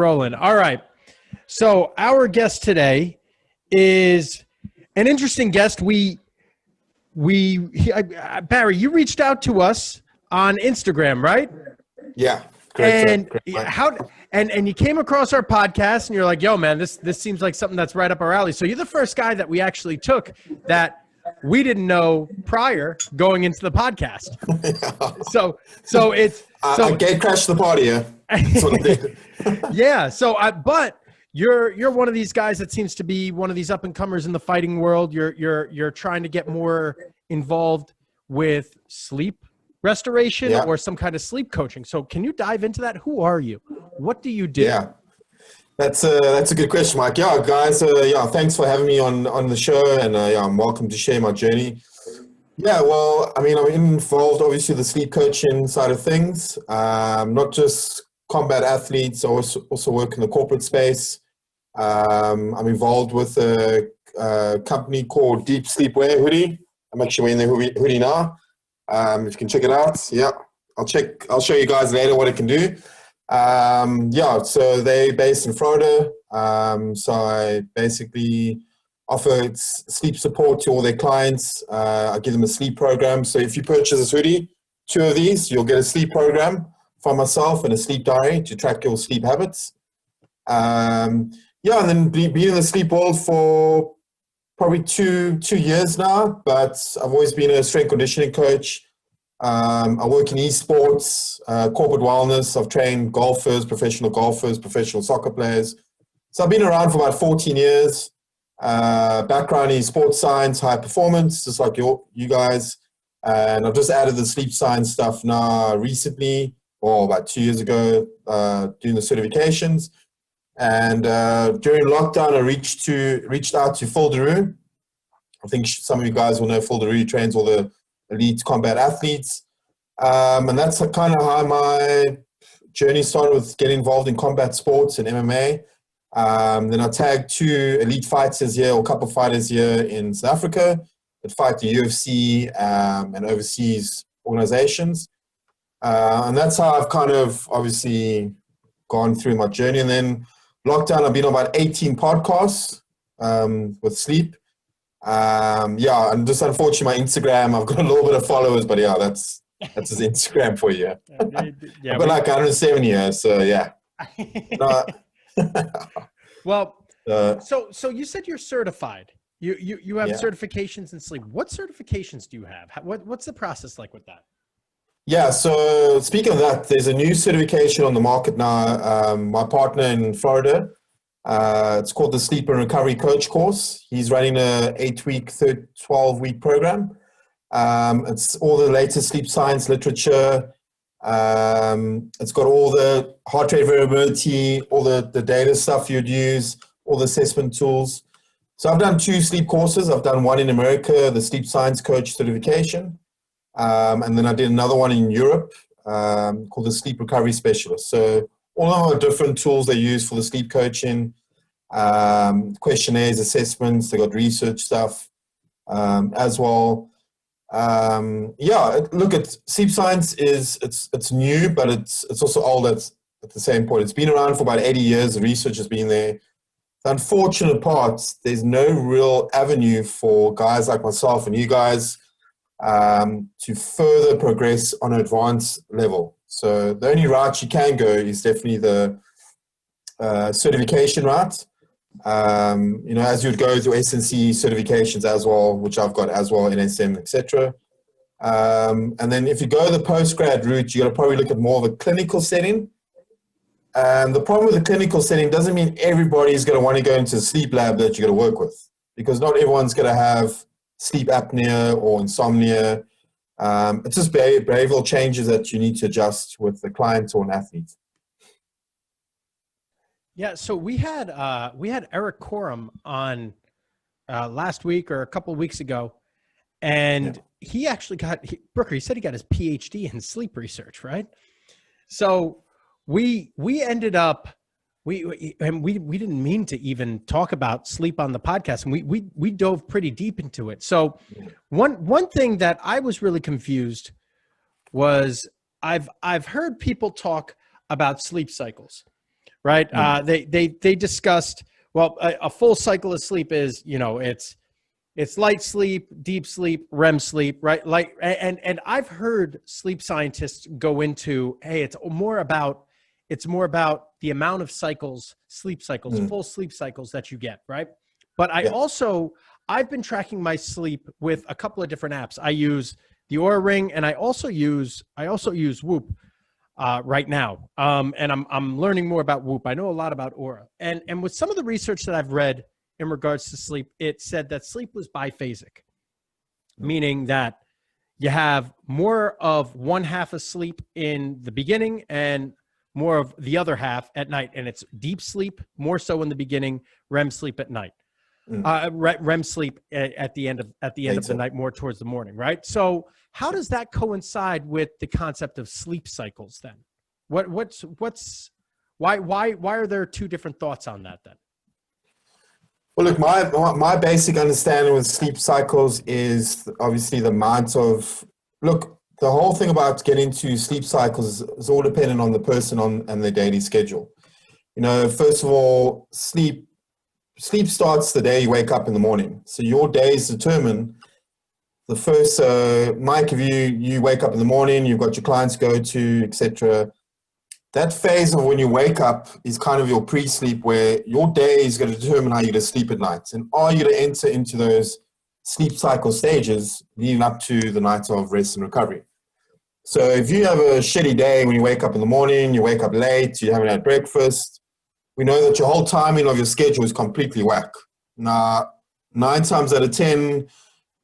rolling. All right. So our guest today is an interesting guest. Barry, you reached out to us on Instagram, right? Yeah. Correct. And and you came across our podcast and you're like, yo, man, this seems like something that's right up our alley. So you're the first guy that we actually took that we didn't know prior going into the podcast. So it's I gate crashed the party. Yeah. That's what I did. Yeah. But you're one of these guys that seems to be one of these up and comers in the fighting world. You're trying to get more involved with sleep restoration or some kind of sleep coaching. So can you dive into that? Who are you? What do you do? Yeah. That's a good question, Mike. Yeah, guys. Thanks for having me on the show, and I'm welcome to share my journey. Yeah, well, I mean, I'm involved obviously the sleep coaching side of things. Not just combat athletes. I also work in the corporate space. I'm involved with a company called Deep Sleepwear Hoodie. I'm actually wearing the hoodie now. If you can check it out, yeah, I'll show you guys later what it can do. So they're based in Florida. So I basically offer sleep support to all their clients. I give them a sleep program. So if you purchase this hoodie, 2 of these, you'll get a sleep program from myself and a sleep diary to track your sleep habits. And then been in the sleep world for probably two years now, but I've always been a strength conditioning coach. I work in esports, corporate wellness. I've trained golfers, professional soccer players. So I've been around for about 14 years. Background in sports science, high performance, just like you guys. And I've just added the sleep science stuff now recently, or about 2 years ago, doing the certifications. And during lockdown, I reached out to Phil DeRue. I think some of you guys will know Phil DeRue trains all the elite combat athletes. And that's kind of how my journey started, with getting involved in combat sports and MMA. Then I tagged 2 elite fighters here, or a couple of fighters here in South Africa that fight the UFC and overseas organizations. And that's how I've kind of obviously gone through my journey. And then lockdown, I've been on about 18 podcasts with sleep. And just unfortunately my Instagram, I've got a little bit of followers, but yeah, that's his Instagram for you. Yeah, but like 170 years, so yeah. Well, so you said you're certified. You have certifications in sleep. What certifications do you have? What's the process like with that? Yeah, so speaking of that, there's a new certification on the market now. My partner in Florida, it's called the Sleep and Recovery Coach course. He's running a 8-week, 12-week program. It's all the latest sleep science literature. It's got all the heart rate variability, all the data stuff you'd use, all the assessment tools. So I've done 2 sleep courses. I've done one in America, the Sleep Science Coach certification. And then I did another one in Europe called the Sleep Recovery Specialist. So all of our different tools they use for the sleep coaching, questionnaires, assessments. They got research stuff as well. Look, at sleep science it's new, but it's also old at the same point. It's been around for about 80 years. The research has been there. The unfortunate part, there's no real avenue for guys like myself and you guys to further progress on an advanced level. So the only route you can go is definitely the certification route. As you'd go through SNC certifications as well, which I've got as well, NSM, etc. And then if you go the post-grad route, you got to probably look at more of a clinical setting. And the problem with the clinical setting doesn't mean everybody's going to want to go into a sleep lab that you're going to work with, because not everyone's going to have sleep apnea or insomnia. It's just behavioral changes that you need to adjust with the client or an athlete. Yeah, so we had Eric Corum on last week or a couple of weeks ago, and he actually Brooker, he said he got his PhD in sleep research, right? So we ended up we didn't mean to even talk about sleep on the podcast, and we dove pretty deep into it. So one thing that I was really confused was I've heard people talk about sleep cycles, right? They discussed, well, a full cycle of sleep is, it's light sleep, deep sleep, REM sleep, right? Like, and I've heard sleep scientists go into, hey, it's more about the amount of cycles, sleep cycles, full sleep cycles that you get, right? But I've been tracking my sleep with a couple of different apps. I use the Oura Ring, and I also use Whoop right now. And I'm learning more about Whoop. I know a lot about Oura, and with some of the research that I've read in regards to sleep, it said that sleep was biphasic, meaning that you have more of one half of sleep in the beginning and more of the other half at night. And it's deep sleep, more so in the beginning, REM sleep at night. REM sleep at the end of the night, more towards the morning, right? So how does that coincide with the concept of sleep cycles then? Why are there two different thoughts on that then? Well, look, my basic understanding with sleep cycles is obviously the amount of, look, the whole thing about getting to sleep cycles is all dependent on the person and their daily schedule. First of all, sleep starts the day you wake up in the morning. So your days determine the first, Mike, if you wake up in the morning, you've got your clients to go to, etc. That phase of when you wake up is kind of your pre-sleep, where your day is going to determine how you're going to sleep at night. And are you going to enter into those sleep cycle stages leading up to the night of rest and recovery? So if you have a shitty day when you wake up in the morning, you wake up late, you haven't had breakfast, we know that your whole timing of your schedule is completely whack. Now, 9 times out of 10,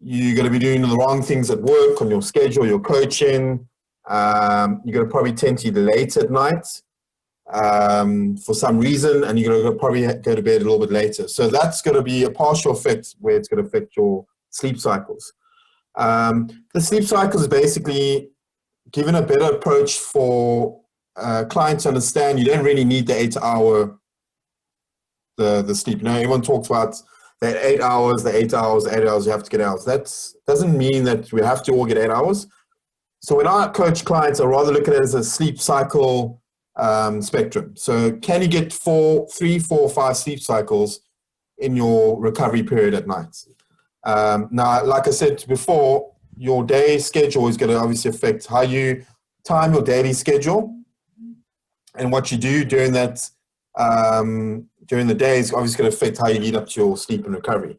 you're going to be doing the wrong things at work, on your schedule, your coaching. You're going to probably tend to eat late at night for some reason, and you're going to probably go to bed a little bit later. So that's going to be a partial effect where it's going to affect your sleep cycles. The sleep cycles is basically given a better approach for clients to understand. You don't really need the 8-hour the sleep. Everyone talks about the 8 hours, you have to get hours. That doesn't mean that we have to all get 8 hours. So when I coach clients, I rather look at it as a sleep cycle spectrum. So can you get 3, 4, 5 sleep cycles in your recovery period at night? Now, like I said before, your day schedule is going to obviously affect how you time your daily schedule, and what you do during that during the day is obviously going to affect how you lead up to your sleep and recovery.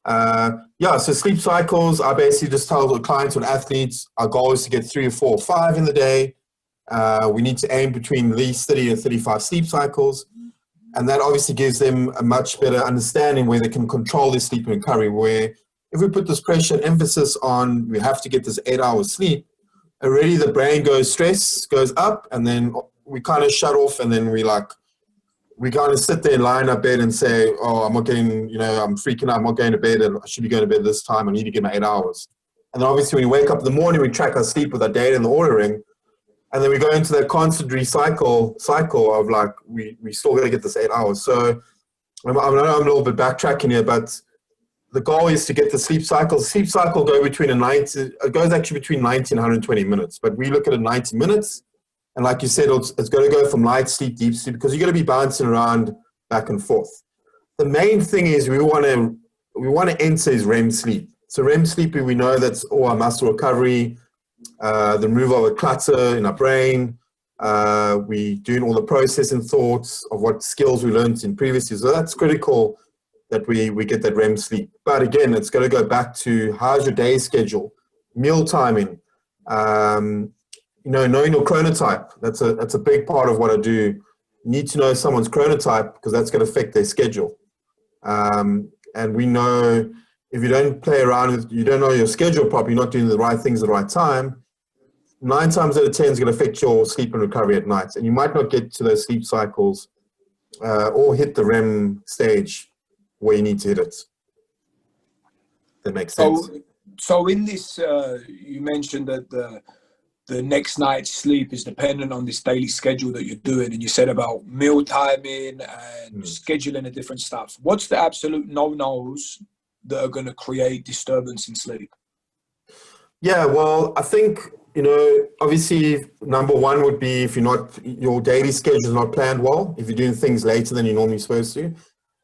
So sleep cycles, I basically just tell the clients and athletes, our goal is to get 3 or 4 or 5 in the day. We need to aim between at least 30 to 35 sleep cycles. And that obviously gives them a much better understanding where they can control their sleep and recovery, where if we put this pressure and emphasis on, we have to get this 8 hours sleep, already the brain stress goes up, and then we kind of shut off, and then we kind of sit there and lie in our bed and say, oh, I'm not getting, I'm freaking out, I'm not going to bed, and I should be going to bed this time, I need to get my 8 hours. And then obviously when we wake up in the morning, we track our sleep with our data in the Oura Ring, and then we go into that constant cycle of we still got to get this 8 hours. So I know I'm a little bit backtracking here, but the goal is to get the sleep cycle. Sleep cycle goes actually between 90 and 120 minutes, but we look at it 90 minutes. And like you said, it's going to go from light sleep, deep sleep, because you're going to be bouncing around back and forth. The main thing is we want to enter is REM sleep. So REM sleep, we know that's all our muscle recovery, the removal of clutter in our brain. We doing all the processing thoughts of what skills we learned in previously. So that's critical that we get that REM sleep. But again, it's going to go back to how's your day schedule, meal timing, knowing your chronotype. That's a big part of what I do. You need to know someone's chronotype because that's going to affect their schedule. And we know if you don't play around with, you don't know your schedule properly, you're not doing the right things at the right time, 9 times out of 10 is going to affect your sleep and recovery at night. And you might not get to those sleep cycles or hit the REM stage where you need to hit it. That makes sense. So in this, you mentioned that the next night's sleep is dependent on this daily schedule that you're doing, and you said about meal timing and scheduling the different stuff. What's the absolute no-nos that are going to create disturbance in sleep? Yeah, well, I think obviously number one would be if your daily schedule is not planned well, if you're doing things later than you're normally supposed to,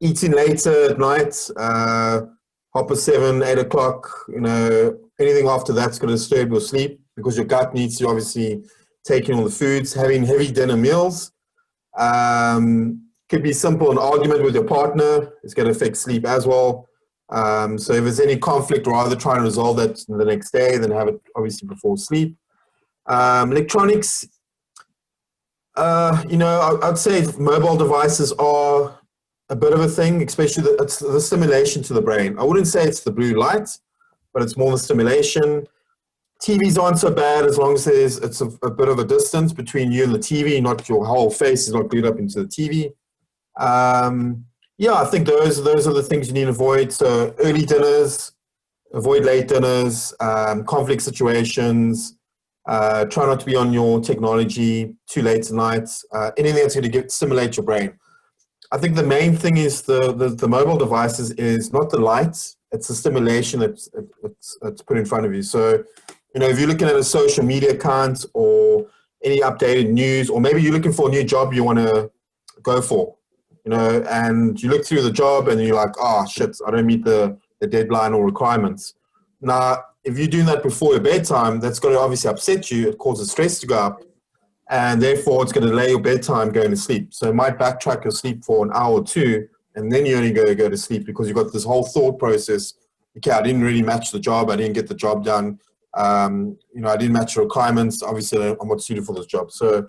eating later at night, 7, 8 o'clock, anything after that's going to disturb your sleep because your gut needs to obviously take in all the foods, having heavy dinner meals. Could be simple, an argument with your partner is going to affect sleep as well. So if there's any conflict, rather try and resolve that the next day than have it obviously before sleep. Electronics, I'd say mobile devices are a bit of a thing, especially it's the stimulation to the brain. I wouldn't say it's the blue light, but it's more the stimulation. TVs aren't so bad as long as it's a bit of a distance between you and the TV, not your whole face is not glued up into the TV. I think those are the things you need to avoid. So early dinners, avoid late dinners, conflict situations, try not to be on your technology too late tonight, anything that's going to stimulate your brain. I think the main thing is the mobile devices is not the light, it's the stimulation that's put in front of you. So, if you're looking at a social media account or any updated news, or maybe you're looking for a new job you want to go for, and you look through the job and you're like, oh shit, I don't meet the deadline or requirements. Now, if you're doing that before your bedtime, that's going to obviously upset you. It causes stress to go up, and therefore it's going to delay your bedtime going to sleep. So it might backtrack your sleep for an hour or two, and then you only go to sleep because you've got this whole thought process. Okay, I didn't really match the job. I didn't get the job done. I didn't match the requirements. Obviously, I'm not suited for this job. So,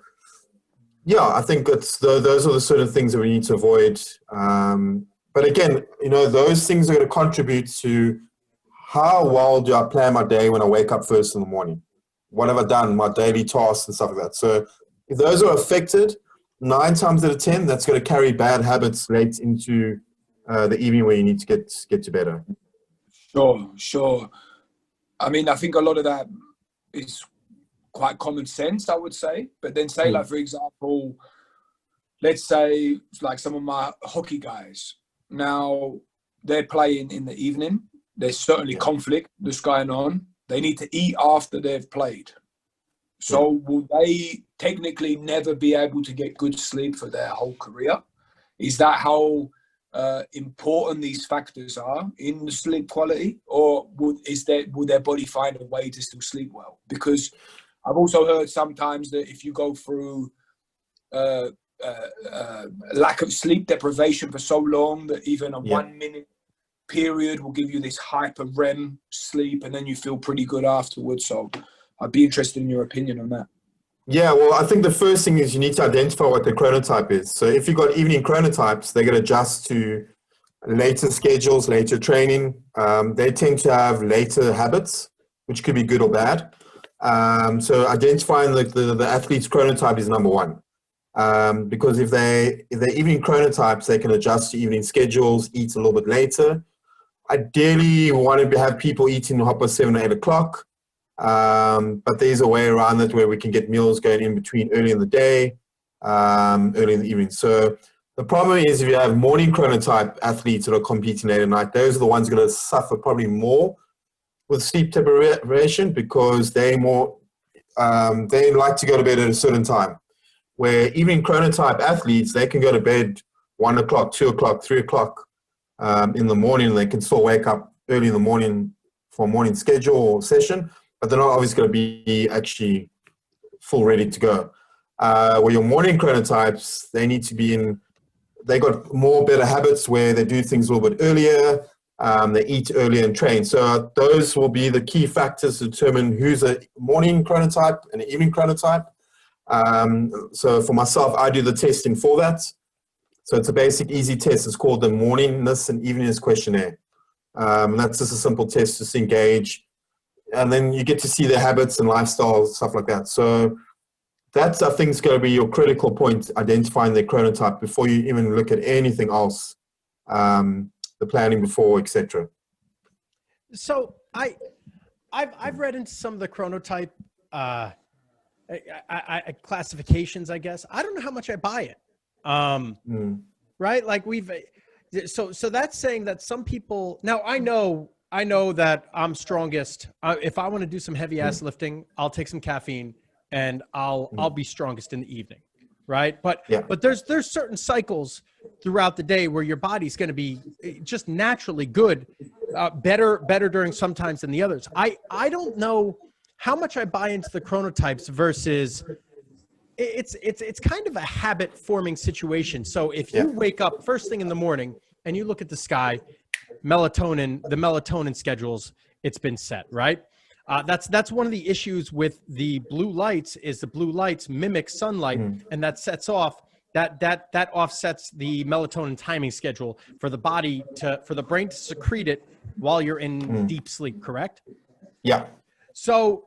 I think those are the sort of things that we need to avoid. But again, those things are going to contribute to how well do I plan my day when I wake up first in the morning? What have I done? My daily tasks and stuff like that. So if those are affected, 9 times out of 10, that's going to carry bad habits late into the evening where you need to get to bed. Sure. I mean, I think a lot of that is quite common sense, I would say. But then say, like, for example, let's say like some of my hockey guys. Now, they're playing in the evening. There's certainly conflict that's going on. They need to eat after they've played. So will they technically never be able to get good sleep for their whole career? Is that how important these factors are in the sleep quality? Or will their body find a way to still sleep well? Because I've also heard sometimes that if you go through lack of sleep deprivation for so long that even a 1 minute period will give you this hyper REM sleep, and then you feel pretty good afterwards. So I'd be interested in your opinion on that. Yeah, well, I think the first thing is you need to identify what the chronotype is. So if you've got evening chronotypes, they're going to adjust to later schedules, later training. They tend to have later habits, which could be good or bad. So identifying the athlete's chronotype is number one. Because if they're evening chronotypes, they can adjust to evening schedules, eat a little bit later. Ideally, you want to have people eating 7 or 8 o'clock. But there's a way around that where we can get meals going in between early in the day, early in the evening. So the problem is if you have morning chronotype athletes that are competing late at night, those are the ones going to suffer probably more with sleep deprivation because they like to go to bed at a certain time. Where evening chronotype athletes, they can go to bed 1 o'clock, 2 o'clock, 3 o'clock in the morning, and they can still wake up early in the morning for a morning schedule or session, but they're not always going to be actually full ready to go. Where your morning chronotypes, they need to be they got more better habits where they do things a little bit earlier, they eat earlier and train. So those will be the key factors to determine who's a morning chronotype and an evening chronotype. So for myself, I do the testing for that. So it's a basic, easy test. It's called the Morningness and Eveningness Questionnaire. That's just a simple test to engage. And then you get to see their habits and lifestyles, stuff like that. So that's, I think, is going to be your critical point, identifying their chronotype before you even look at anything else, the planning before, etc. So I've read into some of the chronotype classifications, I guess. I don't know how much I buy it. Right? Like so that's saying that some people, now I know I know that I'm strongest. If I want to do some heavy ass lifting, I'll take some caffeine and I'll be strongest in the evening, right? But Yeah. but there's certain cycles throughout the day where your body's going to be just naturally good, better during some times than the others. I don't know how much I buy into the chronotypes versus it's kind of a habit forming situation. So if you wake up first thing in the morning and you look at the sky, the melatonin schedules, it's been set, right? That's one of the issues with the blue lights is the blue lights mimic sunlight, and that sets off that offsets the melatonin timing schedule for the body for the brain to secrete it while you're in deep sleep, correct? Yeah. So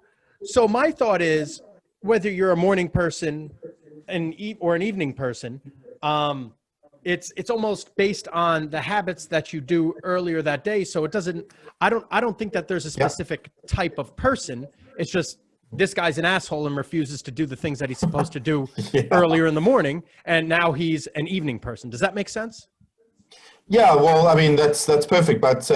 my thought is, whether you're a morning person or an evening person, it's almost based on the habits that you do earlier that day. So it doesn't. I don't think that there's a specific type of person. It's just this guy's an asshole and refuses to do the things that he's supposed to do earlier in the morning, and now he's an evening person. Does that make sense? Yeah. Well, I mean that's perfect, but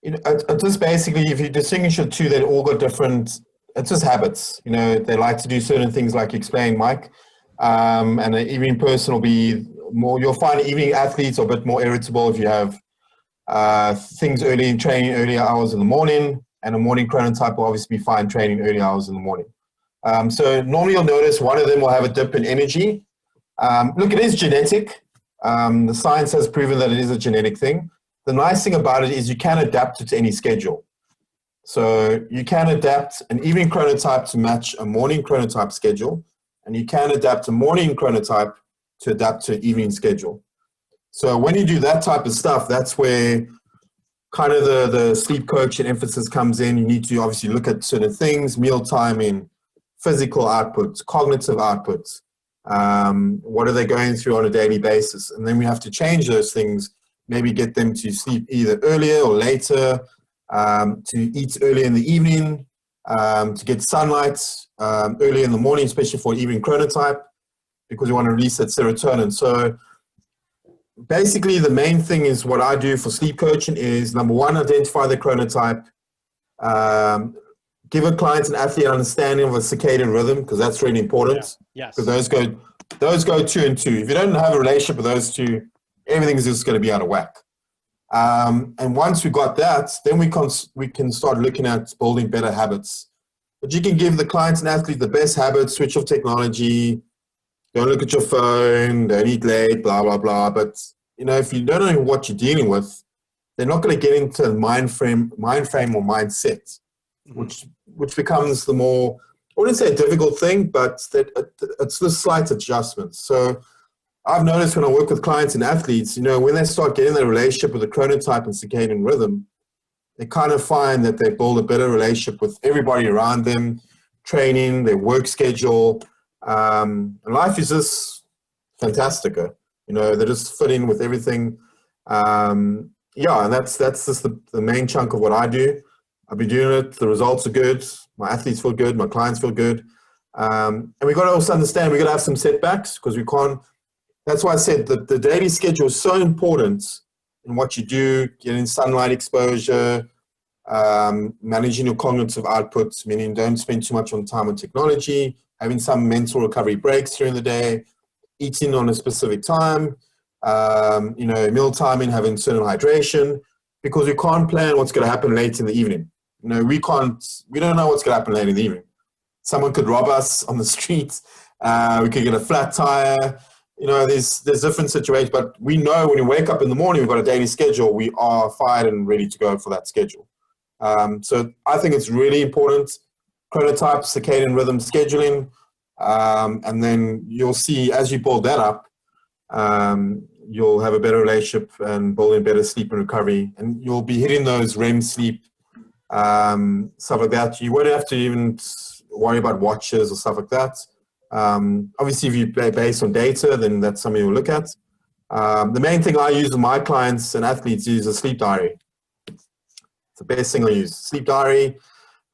it's just basically if you distinguish the two, they all got different. It's just habits. They like to do certain things, like you explained, Mike. And an evening person will be more. You'll find evening athletes are a bit more irritable if you have things early in training, early hours in the morning, and a morning chronotype will obviously be fine training early hours in the morning. So normally you'll notice one of them will have a dip in energy. Look, it is genetic. The science has proven that it is a genetic thing. The nice thing about it is you can adapt it to any schedule. So you can adapt an evening chronotype to match a morning chronotype schedule, and you can adapt a morning chronotype to adapt to an evening schedule. So when you do that type of stuff, that's where kind of the sleep coach and emphasis comes in. You need to obviously look at certain things, meal timing, physical outputs, cognitive outputs. What are they going through on a daily basis? And then we have to change those things, maybe get them to sleep either earlier or later, to eat early in the evening, to get sunlight early in the morning, especially for evening chronotype, because we want to release that serotonin. So basically the main thing is what I do for sleep coaching is, number one, identify the chronotype, give a client and athlete an understanding of a circadian rhythm, because that's really important. Yes. Because those go two and two. If you don't have a relationship with those two, everything's just going to be out of whack. And once we got that, then we can start looking at building better habits. But you can give the clients and athlete the best habits: switch off technology, don't look at your phone, don't eat late, blah, blah, blah. But, if you don't know what you're dealing with, they're not going to get into the mind frame or mindset, which becomes the more, I wouldn't say a difficult thing, but it's the slight adjustments. So I've noticed when I work with clients and athletes, when they start getting their relationship with the chronotype and circadian rhythm, they kind of find that they build a better relationship with everybody around them, training, their work schedule. And life is just fantastic. They just fit in with everything. And that's just the main chunk of what I do. I've been doing it. The results are good. My athletes feel good. My clients feel good. And we got to also understand we got to have some setbacks, because we can't. That's why I said that the daily schedule is so important in what you do, getting sunlight exposure, managing your cognitive outputs, meaning don't spend too much on time on technology, having some mental recovery breaks during the day, eating on a specific time, meal timing, having certain hydration, because we can't plan what's going to happen late in the evening. We don't know what's going to happen late in the evening. Someone could rob us on the street. We could get a flat tire. There's different situations, but we know when we wake up in the morning, we've got a daily schedule, we are fired and ready to go for that schedule. So I think it's really important. Chronotype, circadian rhythm, scheduling, and then you'll see as you build that up, you'll have a better relationship and building better sleep and recovery, and you'll be hitting those REM sleep, stuff like that. You won't have to even worry about watches or stuff like that. Obviously, if you play based on data, then that's something you'll look at. The main thing I use with my clients and athletes is a sleep diary. It's the best thing I use. Sleep diary.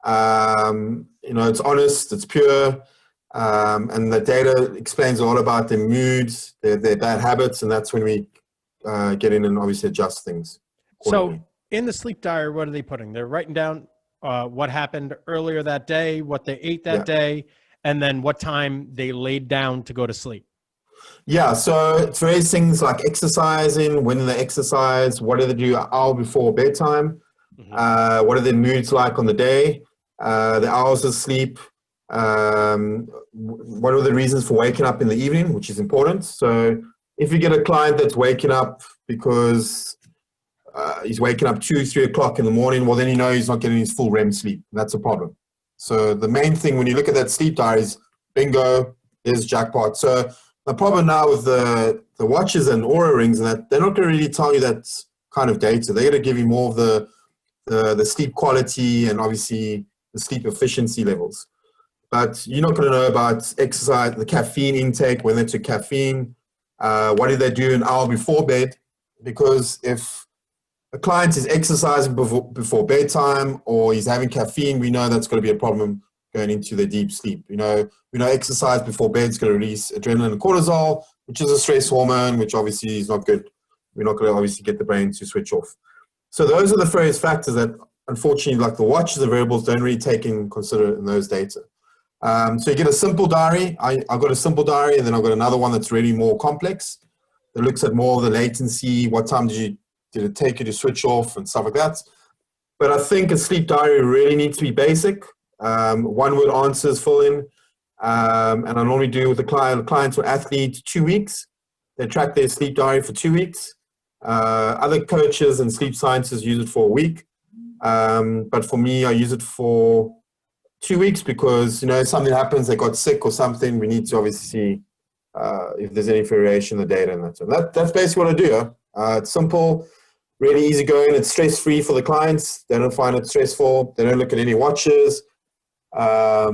It's honest, it's pure, and the data explains a lot about their moods, their bad habits, and that's when we get in and obviously adjust things. So in the sleep diary, what are they putting? They're writing down what happened earlier that day, what they ate that day, and then what time they laid down to go to sleep. Yeah, so it's various things like exercising, when they exercise, what do they do an hour before bedtime, what are their moods like on the day, the hours of sleep, what are the reasons for waking up in the evening, which is important. So if you get a client that's waking up because he's waking up 2, 3 o'clock in the morning, well, then you know he's not getting his full REM sleep. That's a problem. So the main thing when you look at that sleep diary is bingo, there's jackpot. So the problem now with the watches and Oura rings and that they're not going to really tell you that kind of data. They're going to give you more of the sleep quality and obviously the sleep efficiency levels. But you're not going to know about exercise, the caffeine intake, when they took caffeine, what did they do an hour before bed? Because if a client is exercising before bedtime or he's having caffeine, we know that's going to be a problem going into their deep sleep. We know exercise before bed is going to release adrenaline and cortisol, which is a stress hormone, which obviously is not good. We're not going to obviously get the brain to switch off. So those are the various factors that, unfortunately, like the watches and variables don't really take in consider in those data. So you get a simple diary. I've got a simple diary, and then I've got another one that's really more complex that looks at more of the latency, what time did it take you to switch off and stuff like that. But I think a sleep diary really needs to be basic. One-word answers fill in. And I normally do with the clients or athletes 2 weeks. They track their sleep diary for 2 weeks. Other coaches and sleep scientists use it for a week. But for me, I use it for 2 weeks because, if something happens, they got sick or something, we need to obviously see if there's any variation in the data. And that's basically what I do. It's simple, really easy going. It's stress-free for the clients. They don't find it stressful. They don't look at any watches. I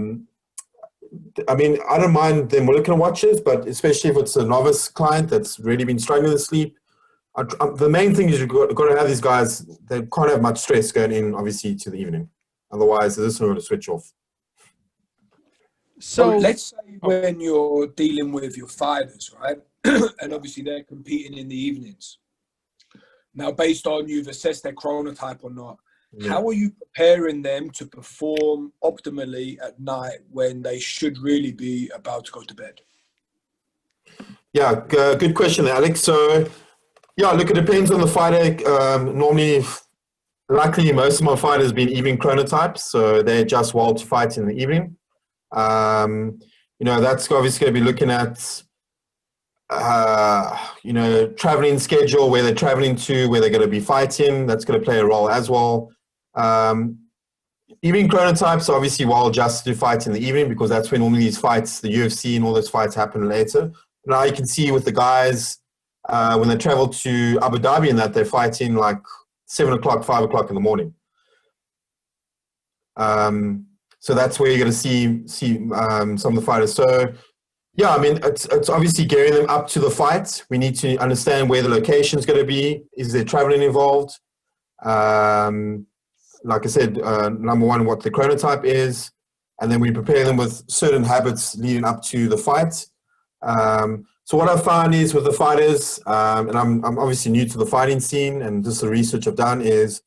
don't mind them looking at watches, but especially if it's a novice client that's really been struggling with sleep, the main thing is you've got to have these guys, they can't have much stress going in, obviously, to the evening. Otherwise, they're just going to switch off. So let's say when you're dealing with your fighters, right? And obviously they're competing in the evenings. Now, based on you've assessed their chronotype or not, how are you preparing them to perform optimally at night when they should really be about to go to bed? Yeah, good question, Alex. So, yeah, look, it depends on the fighter. Normally, luckily, most of my fighters have been evening chronotypes, so they adjust well to fight in the evening. That's obviously going to be looking at, traveling schedule, where they're traveling to, where they're going to be fighting. That's going to play a role as well. Evening chronotypes are obviously well adjusted to fight in the evening because that's when normally these fights, the UFC and all those fights happen later. Now you can see with the guys, when they travel to Abu Dhabi and that they're fighting like 7 o'clock, 5 o'clock in the morning. So that's where you're going to see some of the fighters. So, yeah, it's obviously gearing them up to the fight. We need to understand where the location is going to be. Is there traveling involved? Like I said, number one, what the chronotype is. And then we prepare them with certain habits leading up to the fight. So what I found is with the fighters, and I'm obviously new to the fighting scene, and just the research I've done is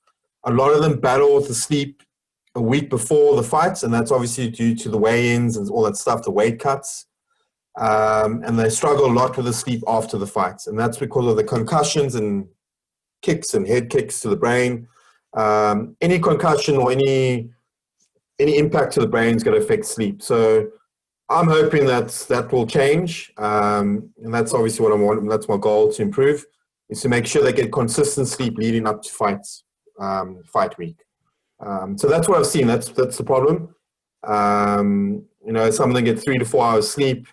a lot of them battle with the sleep a week before the fights, and that's obviously due to the weigh-ins and all that stuff, the weight cuts. And they struggle a lot with the sleep after the fights, and that's because of the concussions and kicks and head kicks to the brain. Any concussion or any impact to the brain is going to affect sleep. So I'm hoping that will change, and that's obviously what I want. That's my goal to improve, is to make sure they get consistent sleep leading up to fights, fight week. So that's what I've seen. That's the problem. Some of them get 3 to 4 hours sleep.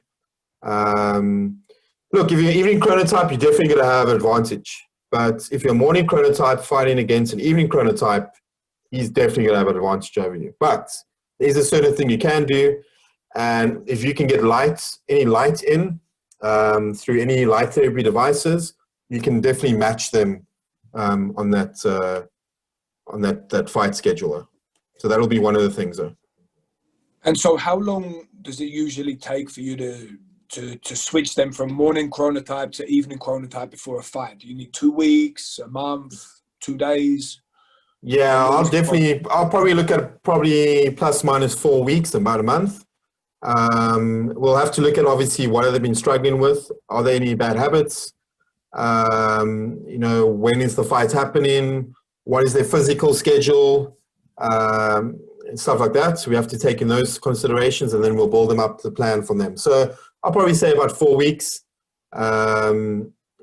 Look, if you're evening chronotype, you're definitely going to have an advantage. But if you're a morning chronotype fighting against an evening chronotype, he's definitely going to have an advantage over you. But there's a certain thing you can do. And if you can get any light in through any light therapy devices, you can definitely match them on that fight scheduler. So that'll be one of the things, though. And so how long does it usually take for you to switch them from morning chronotype to evening chronotype before a fight? Do you need 2 weeks, a month, 2 days? Yeah, I'll probably look at probably plus minus 4 weeks, about a month. We'll have to look at obviously what have they been struggling with. Are there any bad habits? You know, when is the fight happening? What is their physical schedule? And stuff like that. So we have to take in those considerations, and then we'll build them up the plan from them. So I'll probably say about 4 weeks.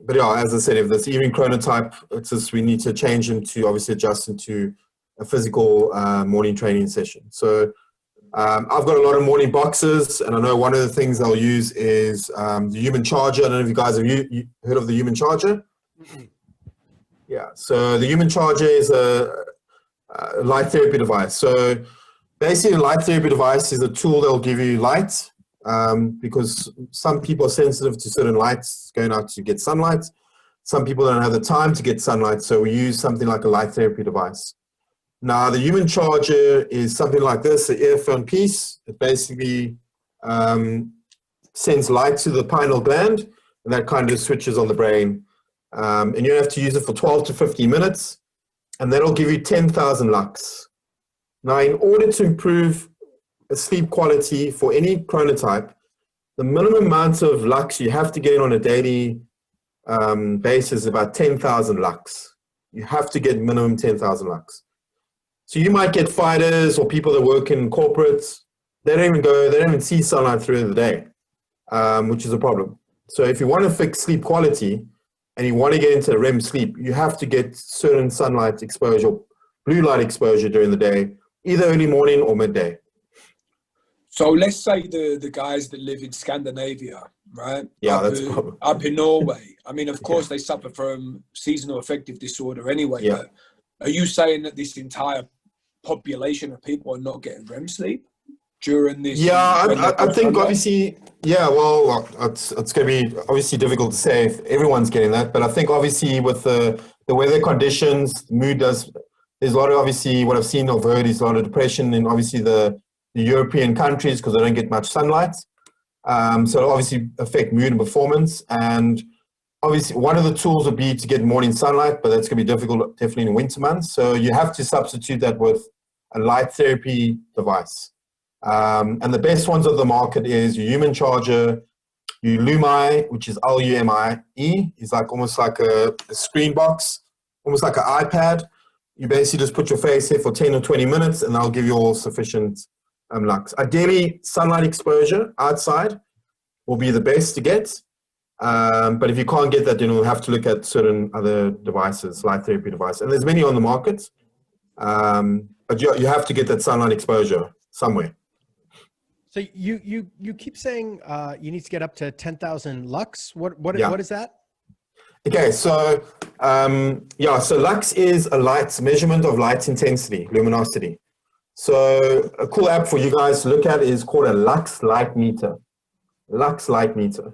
But yeah, as I said, if this evening chronotype, it's just we need to change him to obviously adjust into a physical morning training session. So I've got a lot of morning boxes, and I know one of the things they'll use is the human charger. I don't know if you guys have heard of the human charger. Yeah, so the human charger is a light therapy device. So basically, a light therapy device is a tool that will give you light. Because some people are sensitive to certain lights, going out to get sunlight. Some people don't have the time to get sunlight, so we use something like a light therapy device. Now, the human charger is something like this, an earphone piece. It basically sends light to the pineal gland, and that kind of switches on the brain. And you have to use it for 12 to 15 minutes, and that'll give you 10,000 lux. Now, in order to improve sleep quality for any chronotype, the minimum amount of lux you have to get on a daily basis is about 10,000 lux. You have to get minimum 10,000 lux. So you might get fighters or people that work in corporates. They don't even see sunlight through the day, which is a problem. So if you want to fix sleep quality and you want to get into REM sleep, you have to get certain sunlight exposure, blue light exposure during the day, either early morning or midday. So let's say the guys that live in Scandinavia, right? Yeah, that's a problem. Up in Norway. I mean, of course, they suffer from seasonal affective disorder anyway. Yeah. But are you saying that this entire population of people are not getting REM sleep during this? Yeah, I think obviously, yeah, well, it's going to be obviously difficult to say if everyone's getting that. But I think obviously with the weather conditions, mood there's a lot of, obviously, what I've seen or heard is a lot of depression in obviously the European countries because they don't get much sunlight. So it'll obviously affect mood and performance. And obviously one of the tools would be to get morning sunlight, but that's going to be difficult definitely in winter months. So you have to substitute that with a light therapy device. And the best ones of the market is your human charger, your Lumie, which is Lumie, is like almost like a screen box, almost like an iPad. You basically just put your face here for 10 or 20 minutes and they'll give you all sufficient lux. Ideally, sunlight exposure outside will be the best to get. But if you can't get that, then you'll have to look at certain other devices, light therapy devices. And there's many on the market. But you have to get that sunlight exposure somewhere. So you keep saying you need to get up to 10,000 lux. What is that? Okay, so so lux is a light measurement of light intensity, luminosity. So a cool app for you guys to look at is called a Lux Light Meter. Lux Light Meter.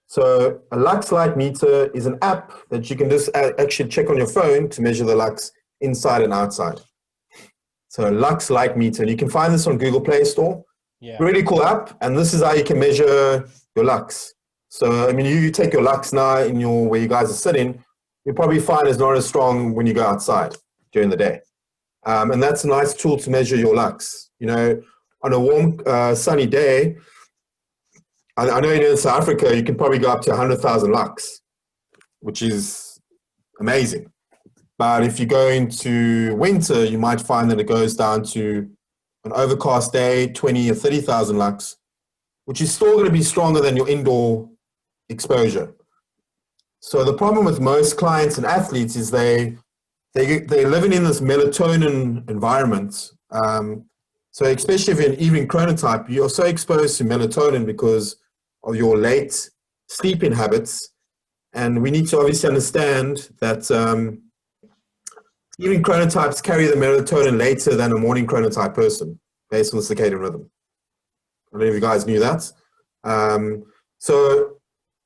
So a Lux Light Meter is an app that you can just actually check on your phone to measure the lux inside and outside. So Lux Light Meter. And you can find this on Google Play Store. Yeah. Really cool app. And this is how you can measure your lux. So, I mean, you take your lux now in where you guys are sitting, you probably find it's not as strong when you go outside during the day. And that's a nice tool to measure your lux. You know, on a warm, sunny day, I know in South Africa, you can probably go up to 100,000 lux, which is amazing. But if you go into winter, you might find that it goes down to an overcast day, 20 or 30,000 lux, which is still going to be stronger than your indoor exposure. So the problem with most clients and athletes is they're living in this melatonin environment. So especially if you're an evening chronotype, you're so exposed to melatonin because of your late sleeping habits. And we need to obviously understand that evening chronotypes carry the melatonin later than a morning chronotype person based on the circadian rhythm. I don't know if you guys knew that. So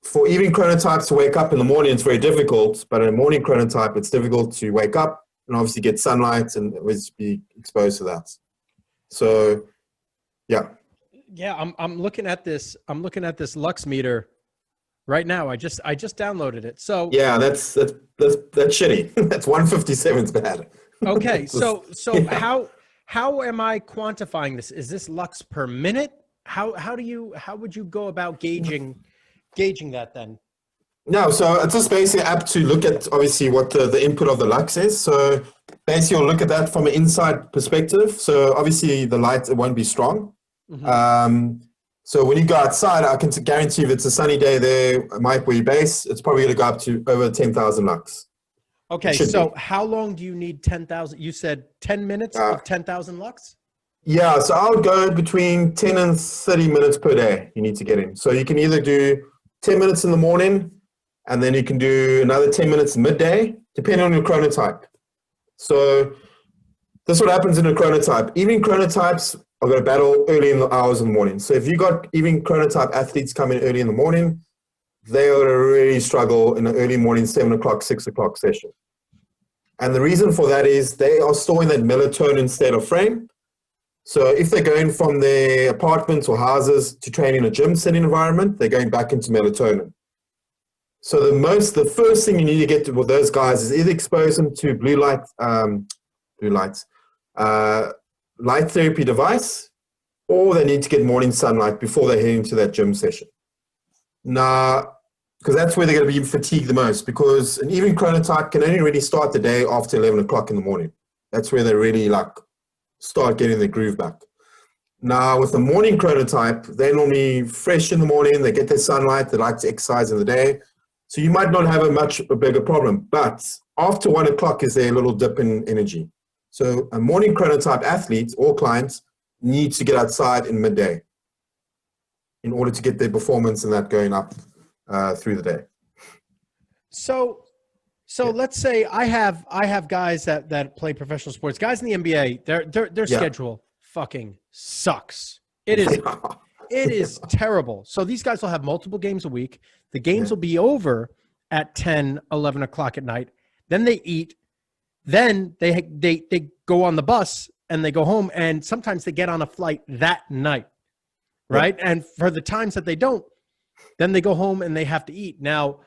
for evening chronotypes to wake up in the morning, it's very difficult, but in a morning chronotype, it's difficult to wake up and obviously get sunlight and always be exposed to that. So, yeah. Yeah, I'm looking at this. I'm looking at this lux meter, right now. I just downloaded it. So Yeah, that's shitty. That's 157 is bad. okay, so how am I quantifying this? Is this lux per minute? How would you go about gauging that then? No, so it's just basically app to look at obviously what the input of the lux is. So basically you'll look at that from an inside perspective. So obviously the light, it won't be strong. So when you go outside, I can guarantee if it's a sunny day there, Mike, where you base, it's probably going to go up to over 10,000 lux. Okay, so how long do you need 10,000? You said 10 minutes of 10,000 lux? Yeah, so I would go between 10 and 30 minutes per day you need to get in. So you can either do 10 minutes in the morning, and then you can do another 10 minutes midday, depending on your chronotype. So this is what happens in a chronotype. Evening chronotypes are going to battle early in the hours of the morning. So if you got evening chronotype athletes coming early in the morning, they are going to really struggle in the early morning, 7 o'clock, 6 o'clock session. And the reason for that is they are storing that melatonin state of frame. So if they're going from their apartments or houses to train in a gym setting environment, they're going back into melatonin. So the first thing you need to get to with those guys is either expose them to light therapy device, or they need to get morning sunlight before they head into that gym session. Now, because that's where they're going to be fatigued the most, because an evening chronotype can only really start the day after 11 o'clock in the morning. That's where they really start getting their groove back. Now, with the morning chronotype, they're normally fresh in the morning, they get their sunlight, they like to exercise in the day. So you might not have a bigger problem, but after 1 o'clock is their little dip in energy. So a morning chronotype athlete or client needs to get outside in midday in order to get their performance and that going up through the day. So let's say I have guys that play professional sports, guys in the NBA, their schedule fucking sucks. It is terrible. So these guys will have multiple games a week. The games will be over at 10, 11 o'clock at night. Then they eat. Then they go on the bus and they go home, and sometimes they get on a flight that night, right? And for the times that they don't, then they go home and they have to eat. Now,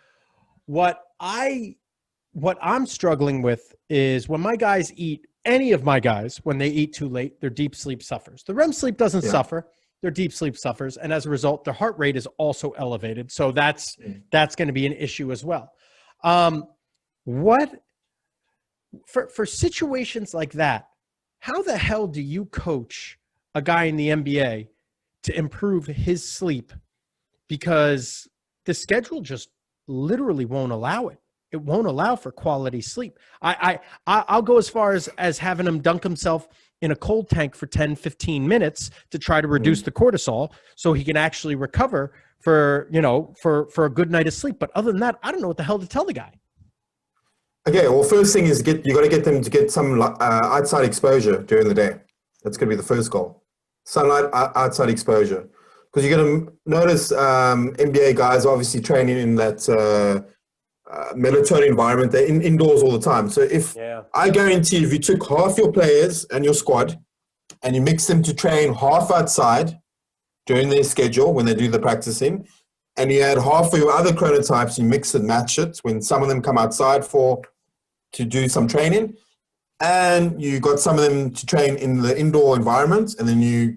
what I'm struggling with is when my guys eat, any of my guys, when they eat too late, their deep sleep suffers. The REM sleep doesn't suffer. Their deep sleep suffers. And as a result, their heart rate is also elevated. So that's going to be an issue as well. For situations like that, how the hell do you coach a guy in the NBA to improve his sleep? Because the schedule just literally won't allow it. It won't allow for quality sleep. I'll go as far as having him dunk himself in a cold tank for 10, 15 minutes to try to reduce the cortisol so he can actually recover for a good night of sleep. But other than that, I don't know what the hell to tell the guy. Okay, well, first thing is you got to get them to get some outside exposure during the day. That's going to be the first goal. Sunlight, outside exposure. Because you're going to notice NBA guys obviously training in that melatonin environment. They're indoors all the time. So I guarantee if you took half your players and your squad and you mix them to train half outside during their schedule when they do the practicing, and you had half of your other chronotypes, you mix and match it when some of them come outside to do some training, and you got some of them to train in the indoor environment, and then you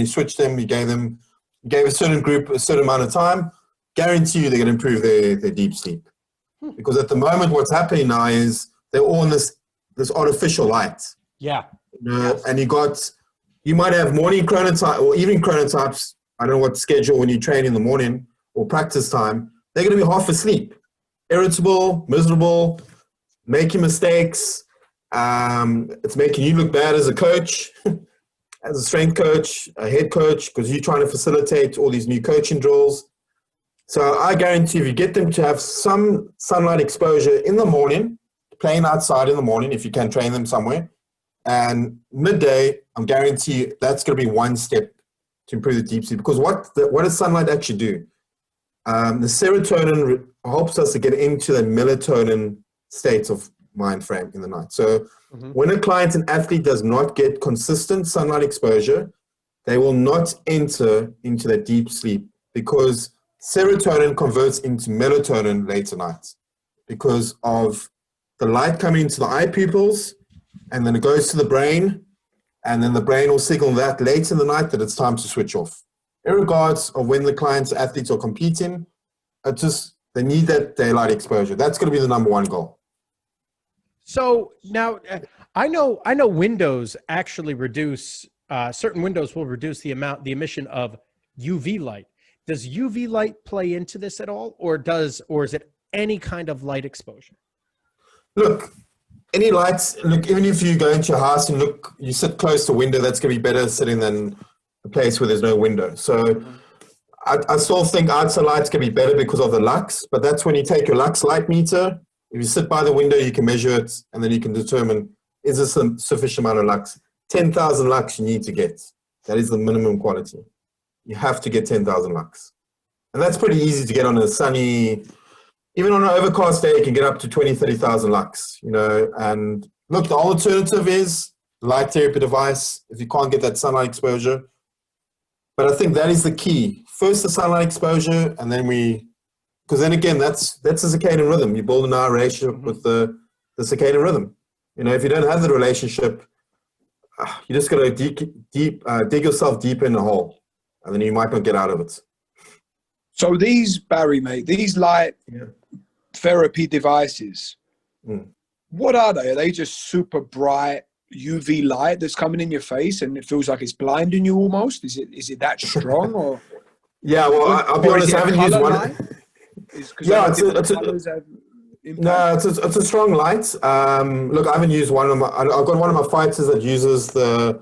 switched them, you gave a certain group a certain amount of time, guarantee you they're going to improve their deep sleep. Because at the moment, what's happening now is they're all in this artificial light. Yeah. And you might have morning chronotype or evening chronotypes. I don't know what schedule when you train in the morning or practice time. They're going to be half asleep, irritable, miserable, making mistakes. It's making you look bad as a coach, as a strength coach, a head coach, because you're trying to facilitate all these new coaching drills. So I guarantee if you get them to have some sunlight exposure in the morning, playing outside in the morning, if you can train them somewhere, and midday, I'm guarantee that's going to be one step to improve the deep sleep. Because what does sunlight actually do? The serotonin helps us to get into the melatonin state of mind frame in the night. So when a client, an athlete, does not get consistent sunlight exposure, they will not enter into that deep sleep because serotonin converts into melatonin later night because of the light coming into the eye pupils, and then it goes to the brain, and then the brain will signal that late in the night that it's time to switch off. Irregardless of when the clients, athletes are competing, they need that daylight exposure. That's going to be the number one goal. So now I know windows actually reduce, certain windows will reduce the emission of UV light. Does UV light play into this at all, or is it any kind of light exposure? Look, any lights, even if you go into your house and you sit close to a window, that's going to be better sitting than a place where there's no window. So I still think outside lights can be better because of the lux, but that's when you take your lux light meter. If you sit by the window, you can measure it, and then you can determine, is this a sufficient amount of lux? 10,000 lux you need to get. That is the minimum quality. You have to get 10,000 lux. And that's pretty easy to get on a sunny, even on an overcast day, you can get up to 20, 30,000 lux, and look, the alternative is light therapy device if you can't get that sunlight exposure. But I think that is the key. First, the sunlight exposure, and then because then again, that's a circadian rhythm. You build an relationship with the circadian rhythm. If you don't have the relationship, you just got to dig yourself deep in the hole, and then you might not get out of it. So these, Barry, mate, these light therapy devices, what are they? Are they just super bright UV light that's coming in your face and it feels like it's blinding you almost? Is it that strong? Or yeah, well, I'll be honest, I haven't used one. Yeah, it's a strong light. Look, I haven't used one of my. I've got one of my fighters that uses the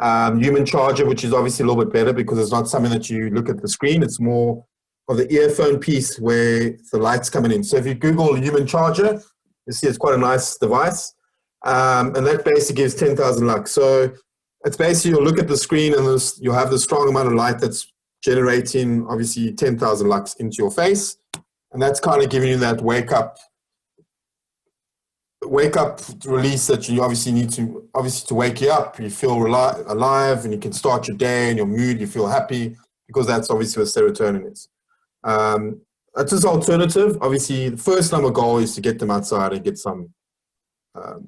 human charger, which is obviously a little bit better because it's not something that you look at the screen. It's more of the earphone piece where the light's coming in. So if you Google human charger, you see it's quite a nice device, and that basically gives 10,000 lux. So it's basically you'll look at the screen and you'll have the strong amount of light that's generating obviously 10,000 lux into your face. And that's kind of giving you that wake up release that you obviously need to wake you up. You feel alive, and you can start your day and your mood, you feel happy, because that's obviously what serotonin is. That's his alternative. Obviously, the first number goal is to get them outside and get some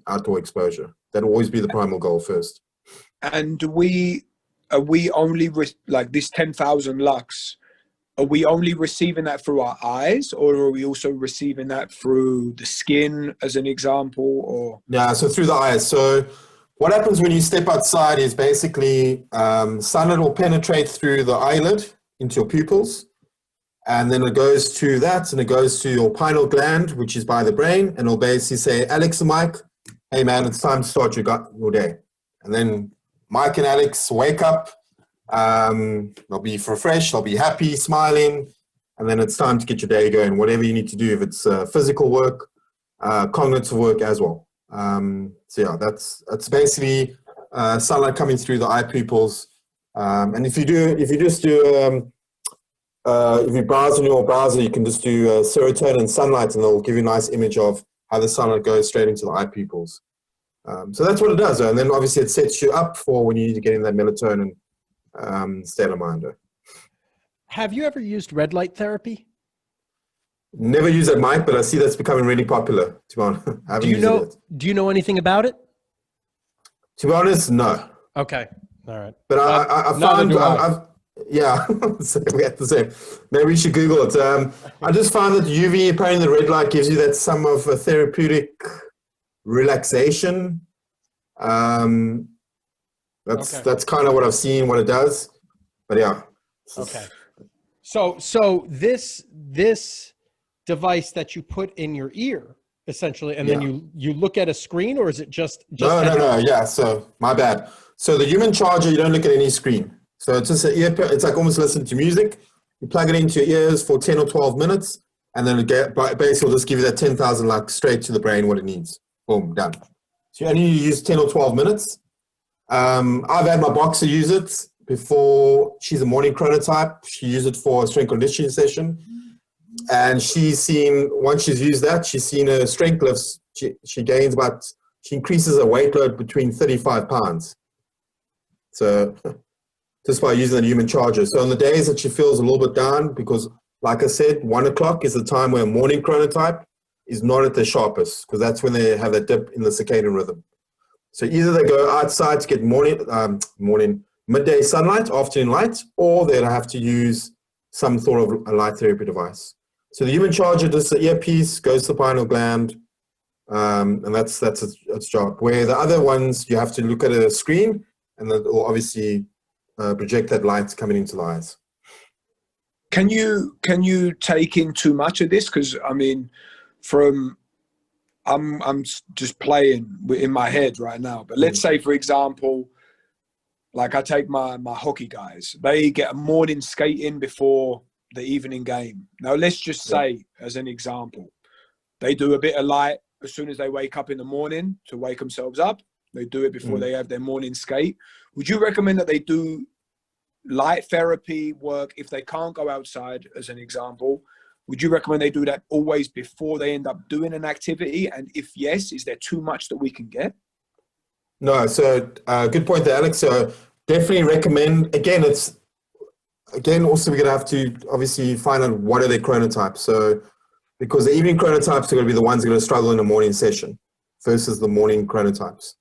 outdoor exposure. That'll always be the primal goal first. And are we only like this 10,000 lux? Are we only receiving that through our eyes, or are we also receiving that through the skin, as an example? Or so through the eyes. So what happens when you step outside is basically sunlight will penetrate through the eyelid into your pupils, and then it goes to that, and it goes to your pineal gland, which is by the brain, and it'll basically say, Alex and Mike, hey man, it's time to start your day. And then Mike and Alex wake up. They'll be refreshed, they'll be happy, smiling, and then it's time to get your day going, whatever you need to do, if it's physical work, cognitive work as well. So yeah, that's basically sunlight coming through the eye pupils. And if you browse in your browser, you can just do serotonin and sunlight, and they'll give you a nice image of how the sunlight goes straight into the eye pupils. So that's what it does. And then obviously it sets you up for when you need to get in that melatonin state of mind. Have you ever used red light therapy? Never used it, Mike, but I see that's becoming really popular. To be honest, do you know anything about it? To be honest, no. Okay, all right. But I found, yeah, so we have to say, maybe we should Google it. I just found that UV, apparently the red light gives you that some of a therapeutic relaxation. That's kind of what I've seen, what it does. But yeah. Okay. So this device that you put in your ear, essentially, and then you look at a screen, or is it just No. Yeah. So my bad. So the human charger, you don't look at any screen. So it's just an ear. It's like almost listening to music. You plug it into your ears for 10 or 12 minutes, and then basically will just give you that 10,000 lux straight to the brain, what it needs. Boom, done. So you only use 10 or 12 minutes. I've had my boxer use it before. She's a morning chronotype. She used it for a strength conditioning session. And once she's used that, she's seen her strength lifts. She increases her weight load between 35 pounds. So just by using the human charger. So on the days that she feels a little bit down, because like I said, 1 o'clock is the time where morning chronotype is not at the sharpest, because that's when they have a dip in the circadian rhythm. So either they go outside to get midday sunlight, afternoon light, or they'll have to use some sort of a light therapy device. So the human charger does the earpiece, goes to the pineal gland, and that's its job. Where the other ones, you have to look at a screen, and it will obviously project that light coming into the eyes. Can you take in too much of this? Because I mean, I'm just playing in my head right now. But let's say, for example, like I take my hockey guys, they get a morning skating before the evening game. Now let's just say, as an example, they do a bit of light as soon as they wake up in the morning to wake themselves up. They do it before they have their morning skate. Would you recommend that they do light therapy work if they can't go outside, as an example? Would you recommend they do that always before they end up doing an activity? And if yes, is there too much that we can get? No, so good point there, Alex. So definitely recommend, also we're going to have to obviously find out what are their chronotypes. So because the evening chronotypes are going to be the ones that are going to struggle in the morning session versus the morning chronotypes.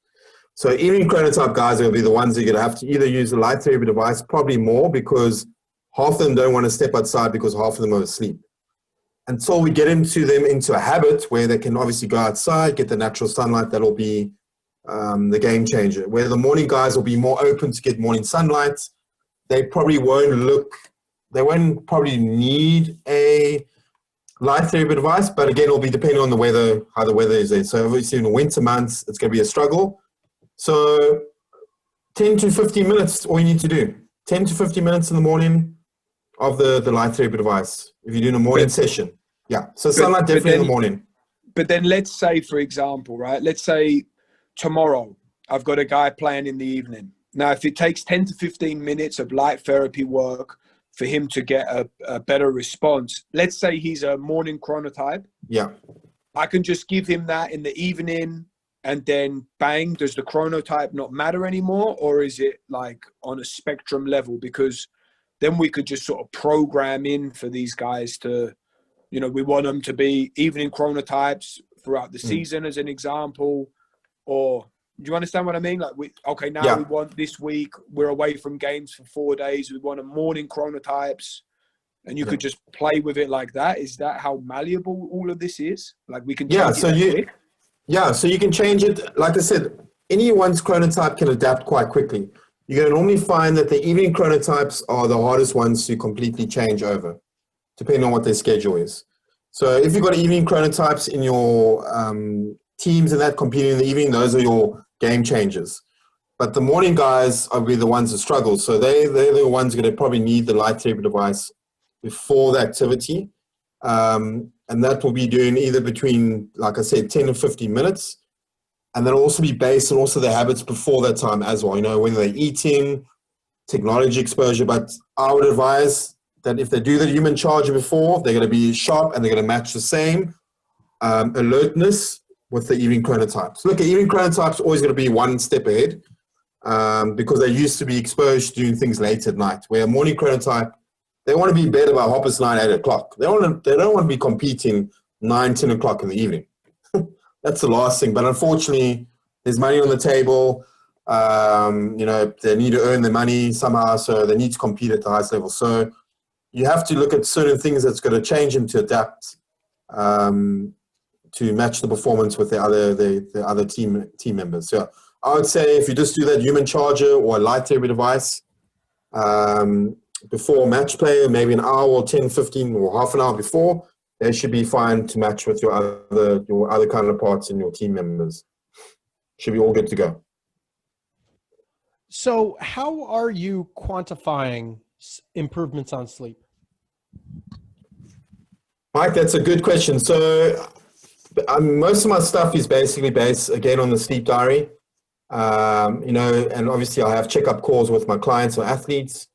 So evening chronotype guys are going to be the ones that you're going to have to either use a light therapy device, probably more, because half of them don't want to step outside because half of them are asleep. Until we get into a habit where they can obviously go outside, get the natural sunlight, that'll be the game changer. Where the morning guys will be more open to get morning sunlight. They probably won't probably need a light therapy device, but again, it'll be depending on the weather, how the weather is there. So obviously in the winter months, it's going to be a struggle. So 10 to 15 minutes, all you need to do. 10 to 15 minutes in the morning of the light therapy device, if you're doing a morning session. Yeah, so sunlight definitely in the morning. But then let's say, for example, right, let's say tomorrow I've got a guy playing in the evening. Now, if it takes 10 to 15 minutes of light therapy work for him to get a better response, let's say he's a morning chronotype. Yeah. I can just give him that in the evening and then bang, does the chronotype not matter anymore? Or is it like on a spectrum level? Because then we could just sort of program in for these guys to, you know, we want them to be evening chronotypes throughout the season, as an example. Or do you understand what I mean? Like, we want this week, we're away from games for 4 days. We want a morning chronotypes, and you could just play with it like that. Is that how malleable all of this is? Like, we can change quick? Yeah, so you can change it. Like I said, anyone's chronotype can adapt quite quickly. You're going to normally find that the evening chronotypes are the hardest ones to completely change over, depending on what their schedule is. So if you've got evening chronotypes in your teams and that competing in the evening, those are your game changers. But the morning guys are the ones that struggle. So they're the ones going to probably need the light therapy device before the activity. And that will be doing either between, like I said, 10 to 15 minutes. And then also be based on also their habits before that time as well. You know, whether they're eating, technology exposure. But I would advise that if they do the human charger before, they're going to be sharp and they're going to match the same alertness with the evening chronotypes. Look, evening chronotypes always going to be one step ahead because they used to be exposed to doing things late at night, where a morning chronotype, they want to be in bed about 9:30, 8 o'clock. They don't want to be competing 9, 10 o'clock in the evening. That's the last thing. But unfortunately, there's money on the table. You know, they need to earn their money somehow, so they need to compete at the highest level. So you have to look at certain things that's going to change them to adapt to match the performance with the other team members. So I would say if you just do that human charger or a light therapy device before match play, maybe an hour or 10, 15 or half an hour before, they should be fine to match with your other counterparts and your team members. Should be all good to go. So how are you quantifying improvements on sleep? Mike, that's a good question. So most of my stuff is basically based, again, on the sleep diary. You know, and obviously I have checkup calls with my clients or athletes.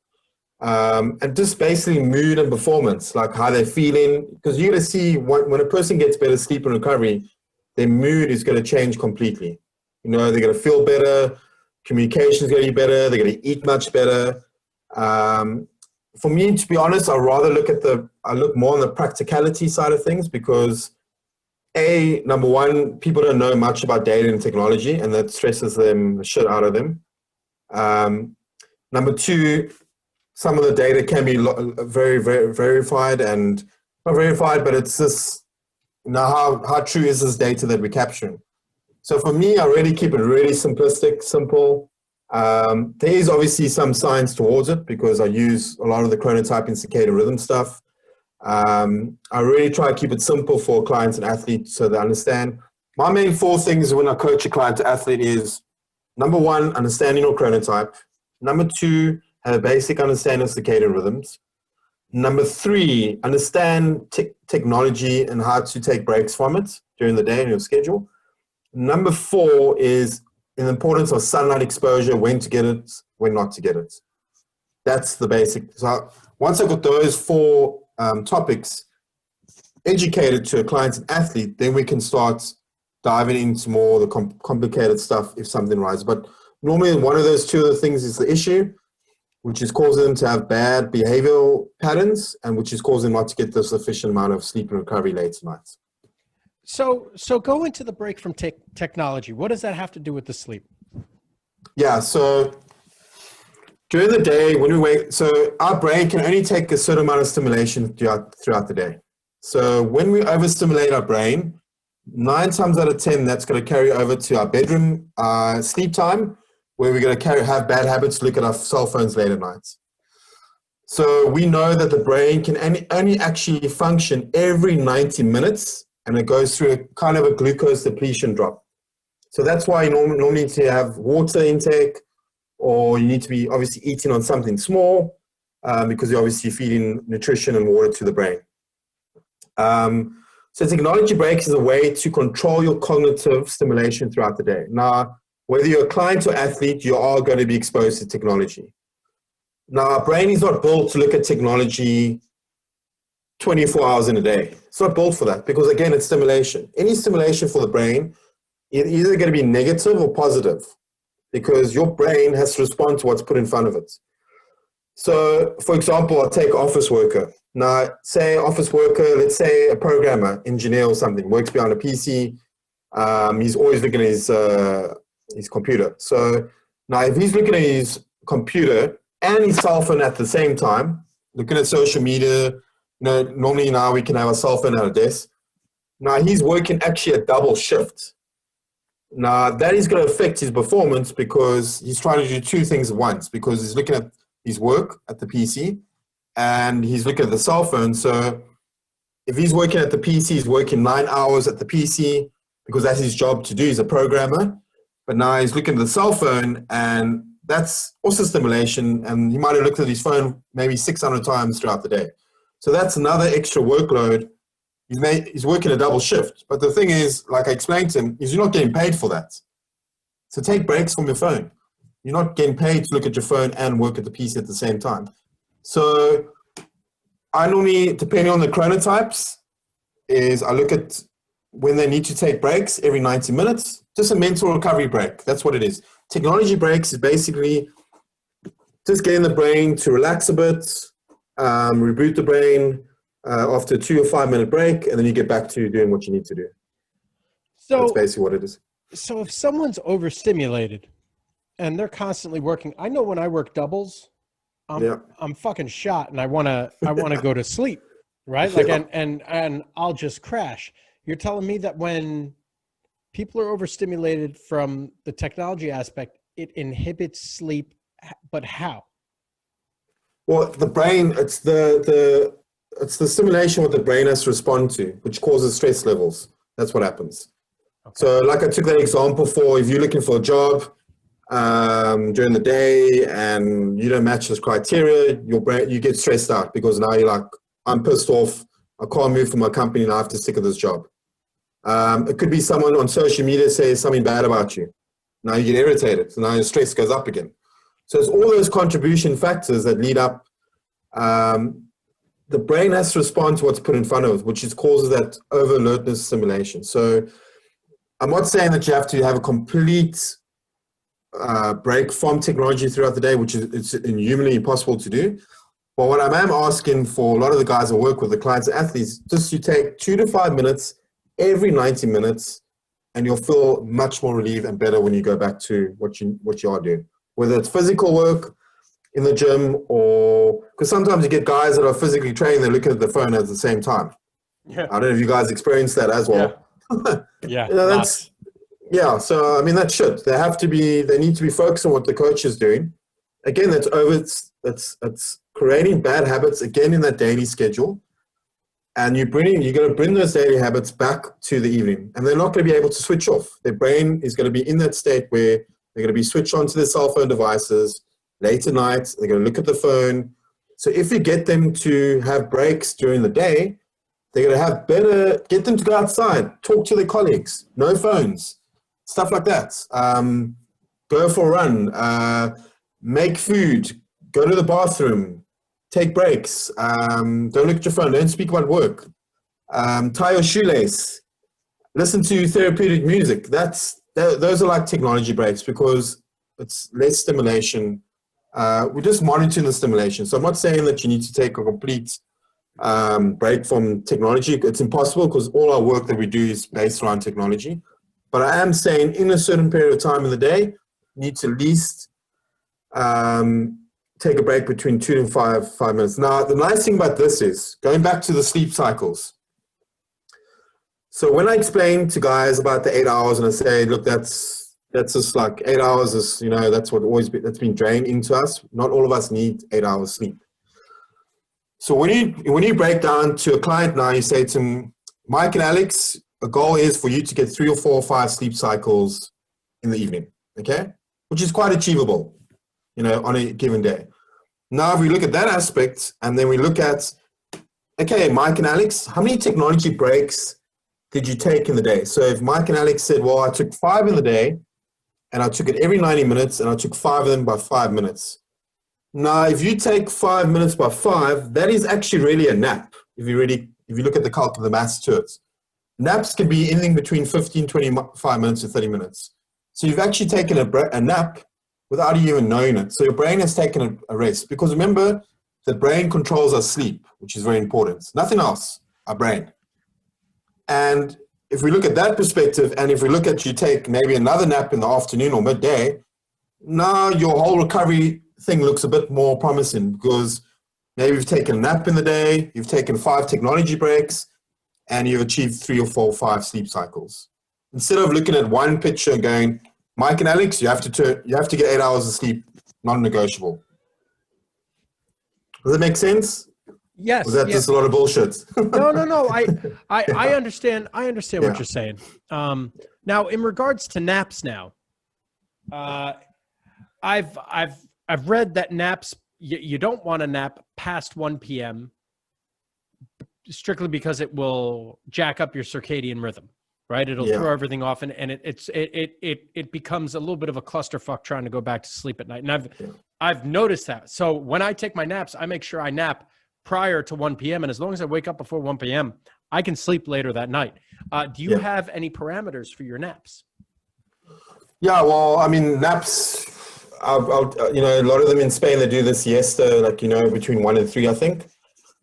And just basically mood and performance, like how they're feeling. Because you're going to see when a person gets better sleep and recovery, their mood is going to change completely. You know, they're going to feel better. Communication is going to be better. They're going to eat much better. for me, to be honest, I look more on the practicality side of things because number one, people don't know much about data and technology, and that stresses them the shit out of them. Number two, some of the data can be very, very verified and not verified, but it's just, how true is this data that we're capturing? So for me, I really keep it really simplistic, simple. There is obviously some science towards it because I use a lot of the chronotyping circadian rhythm stuff. I really try to keep it simple for clients and athletes so they understand. My main 4 things when I coach a client to athlete is, number one, understanding your chronotype. Number 2, have a basic understanding of circadian rhythms. Number 3, understand technology and how to take breaks from it during the day in your schedule. Number 4 is the importance of sunlight exposure, when to get it, when not to get it. That's the basic. So once I've got those 4 topics educated to a client and athlete, then we can start diving into more of the complicated stuff if something arises. But normally one of those 2 other things is the issue, which is causing them to have bad behavioral patterns and which is causing them not to get the sufficient amount of sleep and recovery late at night. So go into the break from technology. What does that have to do with the sleep? Yeah, so during the day when we wake, so our brain can only take a certain amount of stimulation throughout the day. So when we overstimulate our brain, 9 times out of 10, that's going to carry over to our bedroom sleep time, where we're going to have bad habits, look at our cell phones late at night. So we know that the brain can only actually function every 90 minutes, and it goes through a kind of a glucose depletion drop. So that's why you normally need to have water intake, or you need to be obviously eating on something small because you're obviously feeding nutrition and water to the brain. So technology breaks is a way to control your cognitive stimulation throughout the day. Now, whether you're a client or athlete, you are going to be exposed to technology. Now, our brain is not built to look at technology 24 hours in a day. It's not built for that because, again, it's stimulation. Any stimulation for the brain is either going to be negative or positive because your brain has to respond to what's put in front of it. So, for example, I'll take office worker. Now, say office worker, let's say a programmer, engineer or something, works behind a PC. He's always looking at his computer. So now if he's looking at his computer and his cell phone at the same time, looking at social media, normally now we can have a cell phone at a desk. Now he's working actually a double shift. Now that is going to affect his performance because he's trying to do 2 things at once because he's looking at his work at the PC and he's looking at the cell phone. So if he's working at the PC, he's working 9 hours at the PC because that's his job to do. He's a programmer. But now he's looking at the cell phone, and that's also stimulation. And he might have looked at his phone maybe 600 times throughout the day. So that's another extra workload. He's working a double shift. But the thing is, like I explained to him, is you're not getting paid for that. So take breaks from your phone. You're not getting paid to look at your phone and work at the PC at the same time. So I normally, depending on the chronotypes, is I look at when they need to take breaks every 90 minutes, just a mental recovery break. That's what it is. Technology breaks is basically just getting the brain to relax a bit, reboot the brain after a 2 or 5 minute break, and then you get back to doing what you need to do. So that's basically what it is. So if someone's overstimulated and they're constantly working, I know when I work doubles, I'm fucking shot and I want to go to sleep, right? Like, and I'll just crash. You're telling me that when people are overstimulated from the technology aspect, it inhibits sleep, but how? Well, the brain, it's the stimulation what the brain has to respond to, which causes stress levels. That's what happens. Okay. So like I took that example for, if you're looking for a job during the day and you don't match this criteria, your brain, you get stressed out because now you're like, I'm pissed off. I can't move from my company and I have to stick at this job. It could be someone on social media says something bad about you. Now you get irritated. So now your stress goes up again. So it's all those contribution factors that lead up. The brain has to respond to what's put in front of it, which causes that over alertness stimulation. So I'm not saying that you have to have a complete break from technology throughout the day, which is it's humanly impossible to do. Well, what I am asking for a lot of the guys I work with, the clients and athletes, just you take 2 to 5 minutes every 90 minutes, and you'll feel much more relieved and better when you go back to what you are doing. Whether it's physical work in the gym, or because sometimes you get guys that are physically trained, they're looking at the phone at the same time. Yeah. I don't know if you guys experience that as well. Yeah. You know, that's, yeah. So, I mean, that should. They need to be focused on what the coach is doing. Again, it's creating bad habits again in that daily schedule. And you're going to bring those daily habits back to the evening, and they're not going to be able to switch off. Their brain is going to be in that state where they're going to be switched on to their cell phone devices late at night. They're going to look at the phone. So if you get them to have breaks during the day, they're going to get them to go outside, talk to their colleagues, no phones, stuff like that. Go for a run, make food, go to the bathroom, take breaks, don't look at your phone, don't speak about work, tie your shoelace, listen to therapeutic music. Those are like technology breaks because it's less stimulation. We're just monitoring the stimulation. So I'm not saying that you need to take a complete break from technology. It's impossible because all our work that we do is based around technology. But I am saying in a certain period of time in the day, you need to at least take a break between 2 and 5 minutes. Now, the nice thing about this is, going back to the sleep cycles. So when I explain to guys about the 8 hours and I say, look, that's just like 8 hours is, that's that's been drained into us. Not all of us need 8 hours sleep. So when you break down to a client now, you say to them, Mike and Alex, the goal is for you to get 3 or 4 or 5 sleep cycles in the evening, okay? Which is quite achievable, on a given day. Now, if we look at that aspect, and then we look at, okay, Mike and Alex, how many technology breaks did you take in the day? So if Mike and Alex said, well, I took 5 in the day, and I took it every 90 minutes, and I took 5 of them by 5 minutes. Now, if you take 5 minutes by 5, that is actually really a nap. If you look at the maths to it. Naps can be anything between 15, 25 minutes to 30 minutes. So you've actually taken a nap without you even knowing it. So your brain has taken a rest. Because remember, the brain controls our sleep, which is very important. Nothing else, our brain. And if we look at that perspective, and if we look at you take maybe another nap in the afternoon or midday, now your whole recovery thing looks a bit more promising because maybe you've taken a nap in the day, you've taken 5 technology breaks, and you've achieved 3 or 4 or 5 sleep cycles. Instead of looking at one picture and going, Mike and Alex, you have to get 8 hours of sleep, non-negotiable. Does that make sense? Yes. Or is that just a lot of bullshit? No. I understand. I understand what you're saying. Now, in regards to naps, I've read that naps you don't want to nap past 1 p.m. strictly because it will jack up your circadian rhythm, right? It'll throw everything off, and it becomes a little bit of a clusterfuck trying to go back to sleep at night. And I've noticed that. So when I take my naps, I make sure I nap prior to 1 p.m. And as long as I wake up before 1 p.m., I can sleep later that night. Do you have any parameters for your naps? Yeah, well, I mean, naps, a lot of them in Spain, they do the siesta, between 1 and 3, I think.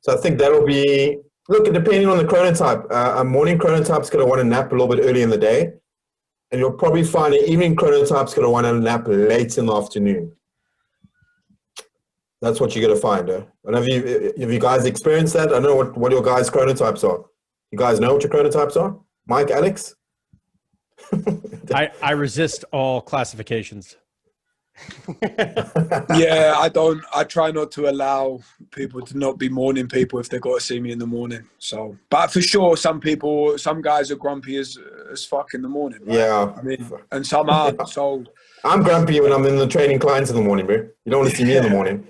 So I think that'll be, depending on the chronotype, a morning chronotype is going to want to nap a little bit early in the day. And you'll probably find an evening chronotype is going to want to nap late in the afternoon. That's what you're going to find. And have you guys experienced that? I don't know what your guys' chronotypes are. You guys know what your chronotypes are? Mike, Alex? I resist all classifications. Yeah, I try not to allow people to not be morning people if they got to see me in the morning. So, but for sure, some guys are grumpy as fuck in the morning. Right? Yeah. I mean, and some aren't. So I'm grumpy when I'm in the training clients in the morning, bro. You don't want to see me in the morning.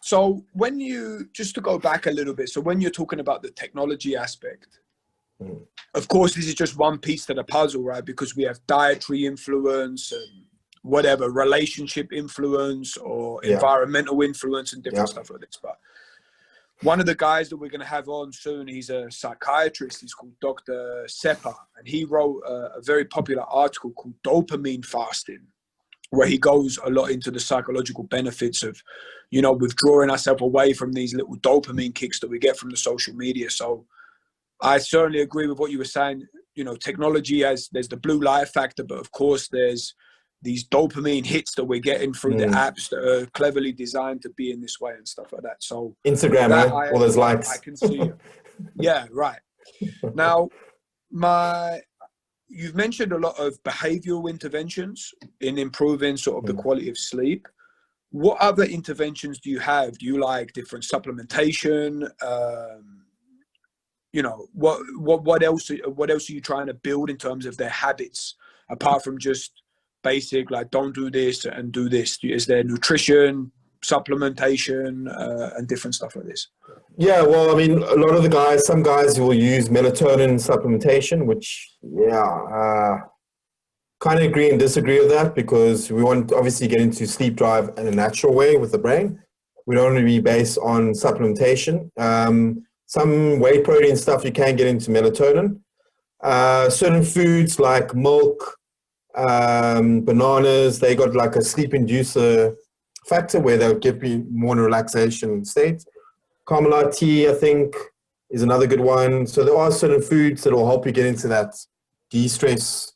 So just to go back a little bit, so when you're talking about the technology aspect, of course, this is just one piece to the puzzle, right? Because we have dietary influence and whatever, relationship influence or environmental influence and different stuff like this. But one of the guys that we're going to have on soon, he's a psychiatrist. He's called Dr. Seppa, and he wrote a very popular article called Dopamine Fasting. where he goes a lot into the psychological benefits of, you know, withdrawing ourselves away from these little dopamine kicks that we get from the social media. So I certainly agree with what you were saying. You know, technology there's the blue light factor, but of course there's these dopamine hits that we're getting through the apps that are cleverly designed to be in this way and stuff like that. So Instagram, that all those likes. I can see. Yeah, right. Now, you've mentioned a lot of behavioral interventions in improving sort of the quality of sleep. What other interventions do you have? Do you like different supplementation? You know, what else are you trying to build in terms of their habits, apart from just basic, like, don't do this and do this? Is there nutrition, supplementation, and different stuff like this? Yeah, well, I mean, a lot of the guys, some guys will use melatonin supplementation, which, kind of agree and disagree with that, because we want to obviously get into sleep drive in a natural way with the brain. We don't want to be based on supplementation. Some whey protein stuff you can get into melatonin. Certain foods like milk, bananas, they got like a sleep inducer factor where they'll give you more in a relaxation state. Camelot tea, I think, is another good one. So there are certain foods that will help you get into that de-stress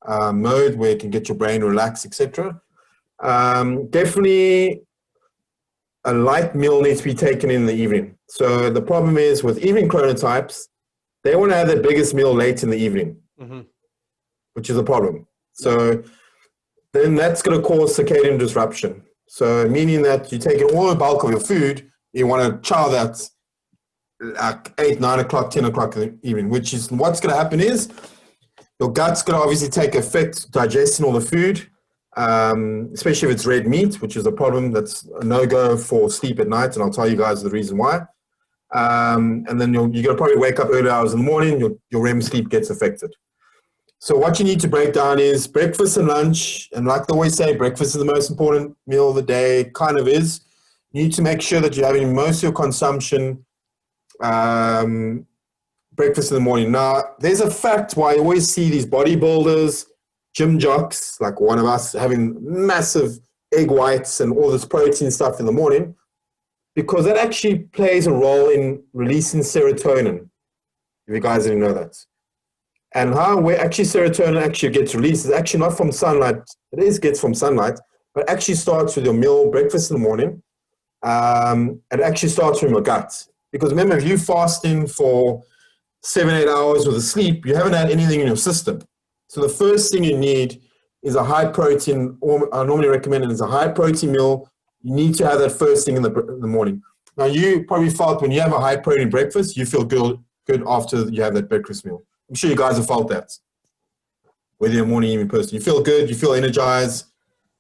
mode where you can get your brain relaxed, etc. Definitely a light meal needs to be taken in the evening. So the problem is with evening chronotypes, they want to have their biggest meal late in the evening, which is a problem. So then that's going to cause circadian disruption. So meaning that you're taking all the bulk of your food, you want to chow that at 8, 9 o'clock, 10 o'clock in the evening, which is what's going to happen is your gut's going to obviously take effect digesting all the food, especially if it's red meat, which is a problem that's a no-go for sleep at night, and I'll tell you guys the reason why. And then you're going to probably wake up early hours in the morning, your REM sleep gets affected. So what you need to break down is breakfast and lunch, and like they always say, breakfast is the most important meal of the day, kind of is. You need to make sure that you're having most of your consumption breakfast in the morning. Now, there's a fact why I always see these bodybuilders, gym jocks, like one of us, having massive egg whites and all this protein stuff in the morning, because that actually plays a role in releasing serotonin, if you guys didn't know that. And where actually serotonin actually gets released is actually not from sunlight. It gets from sunlight, but actually starts with your meal, breakfast in the morning. It actually starts from your gut. Because remember, if you're fasting for 7-8 hours with a sleep, you haven't had anything in your system. So the first thing you need is a high protein, or I normally recommend it as a high protein meal. You need to have that first thing in the morning. Now, you probably felt when you have a high protein breakfast, you feel good after you have that breakfast meal. I'm sure you guys have felt that. Whether you're a morning evening person, you feel good, you feel energized.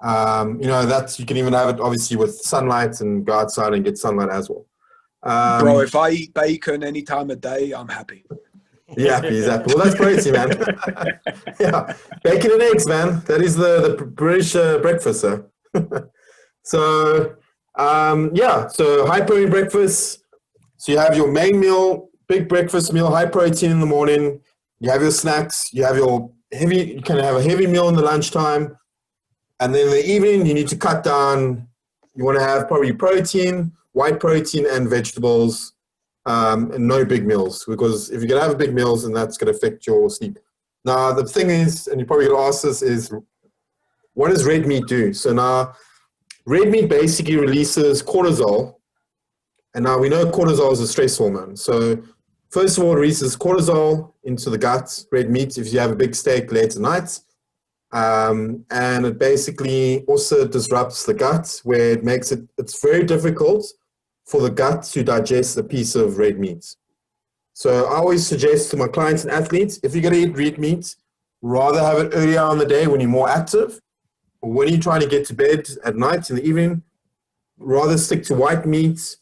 You know, you can even have it obviously with sunlight and go outside and get sunlight as well. Bro, if I eat bacon any time of day, I'm happy. You're happy, he's happy. Well, that's protein, man. Yeah, bacon and eggs, man. That is the British breakfast, sir. So, so high protein breakfast. So you have your main meal, big breakfast meal, high protein in the morning. You have your snacks. You have your you can have a heavy meal in the lunchtime. And then in the evening, you need to cut down. You want to have probably protein, white protein, and vegetables, and no big meals. Because if you're going to have big meals, then that's going to affect your sleep. Now, the thing is, and you're probably going to ask this, is what does red meat do? So now, red meat basically releases cortisol. And now we know cortisol is a stress hormone. So first of all, it releases cortisol into the gut, red meat, if you have a big steak late at night. And it basically also disrupts the gut, where it makes it's very difficult for the gut to digest a piece of red meat. So I always suggest to my clients and athletes, if you're going to eat red meat, rather have it earlier on in the day when you're more active, or when you're trying to get to bed at night in the evening, rather stick to white meat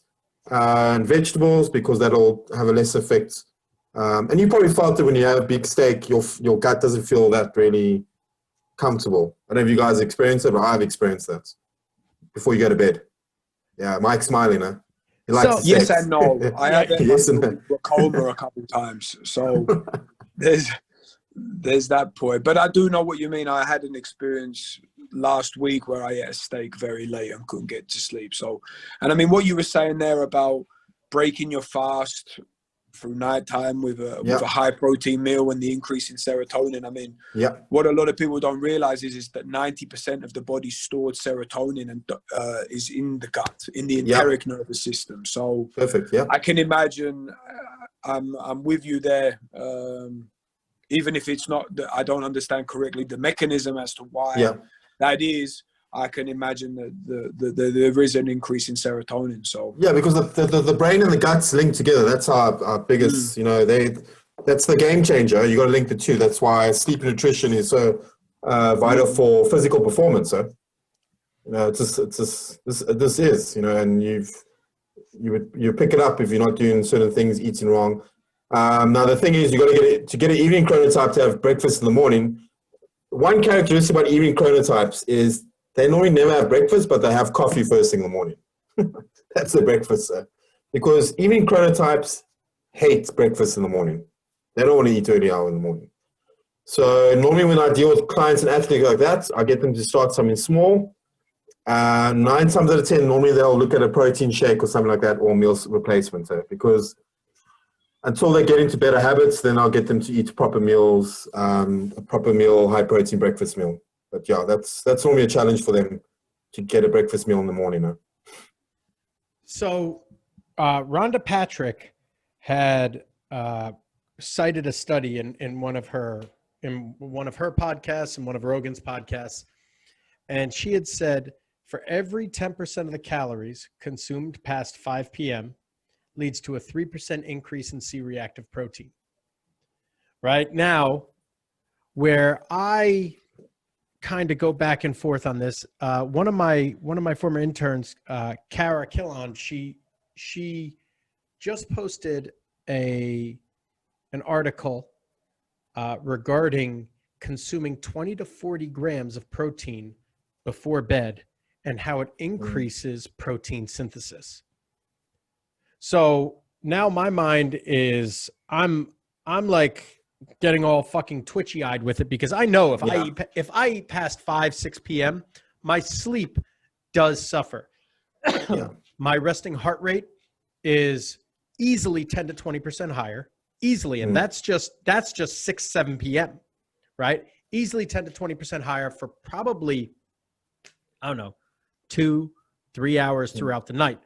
and vegetables, because that'll have a less effect. And you probably felt it when you have a big steak, your gut doesn't feel that really comfortable. I don't know if you guys experience it, but I've experienced that before you go to bed. Yeah, Mike's smiling, huh? He likes yes and no. I have yes and no. a coma a couple of times, so there's that point. But I do know what you mean. I had an experience last week where I ate a steak very late and couldn't get to sleep. So, and I mean, what you were saying there about breaking your fast through nighttime with a high protein meal and the increase in serotonin. I mean, what a lot of people don't realize is that 90% of the body's stored serotonin and is in the gut, in the enteric nervous system. So perfect. Yeah, I can imagine. I'm with you there. Even if it's not, I don't understand correctly the mechanism as to why that is. I can imagine that there is an increase in serotonin. So yeah, because the brain and the guts link together. That's our biggest, that's the game changer. You got to link the two. That's why sleep and nutrition is so vital for physical performance. So, this is, and you pick it up if you're not doing certain things, eating wrong. Now the thing is, you got to get an evening chronotype to have breakfast in the morning. One characteristic about evening chronotypes is they normally never have breakfast, but they have coffee first thing in the morning. That's their breakfast, sir. Because evening chronotypes hate breakfast in the morning. They don't want to eat early hour in the morning. So normally when I deal with clients and athletes like that, I get them to start something small. 9 times out of 10, normally they'll look at a protein shake or something like that, or meal replacement, sir, because until they get into better habits, then I'll get them to eat proper meals, a proper meal, high protein breakfast meal. But yeah, that's normally a challenge for them to get a breakfast meal in the morning. Huh? So Rhonda Patrick had cited a study in one of her podcasts and one of Rogan's podcasts, and she had said for every 10% of the calories consumed past 5 p.m. leads to a 3% increase in C-reactive protein. Right now, where I kind of go back and forth on this, one of my former interns, Kara Killon, she just posted an article regarding consuming 20 to 40 grams of protein before bed and how it increases protein synthesis. So now my mind is, I'm like getting all fucking twitchy eyed with it, because I know if I eat past 5, 6 PM, my sleep does suffer. My resting heart rate is easily 10 to 20% higher, easily. And that's just 6, 7 PM, right? Easily 10 to 20% higher for probably, I don't know, 2, 3 hours throughout the night.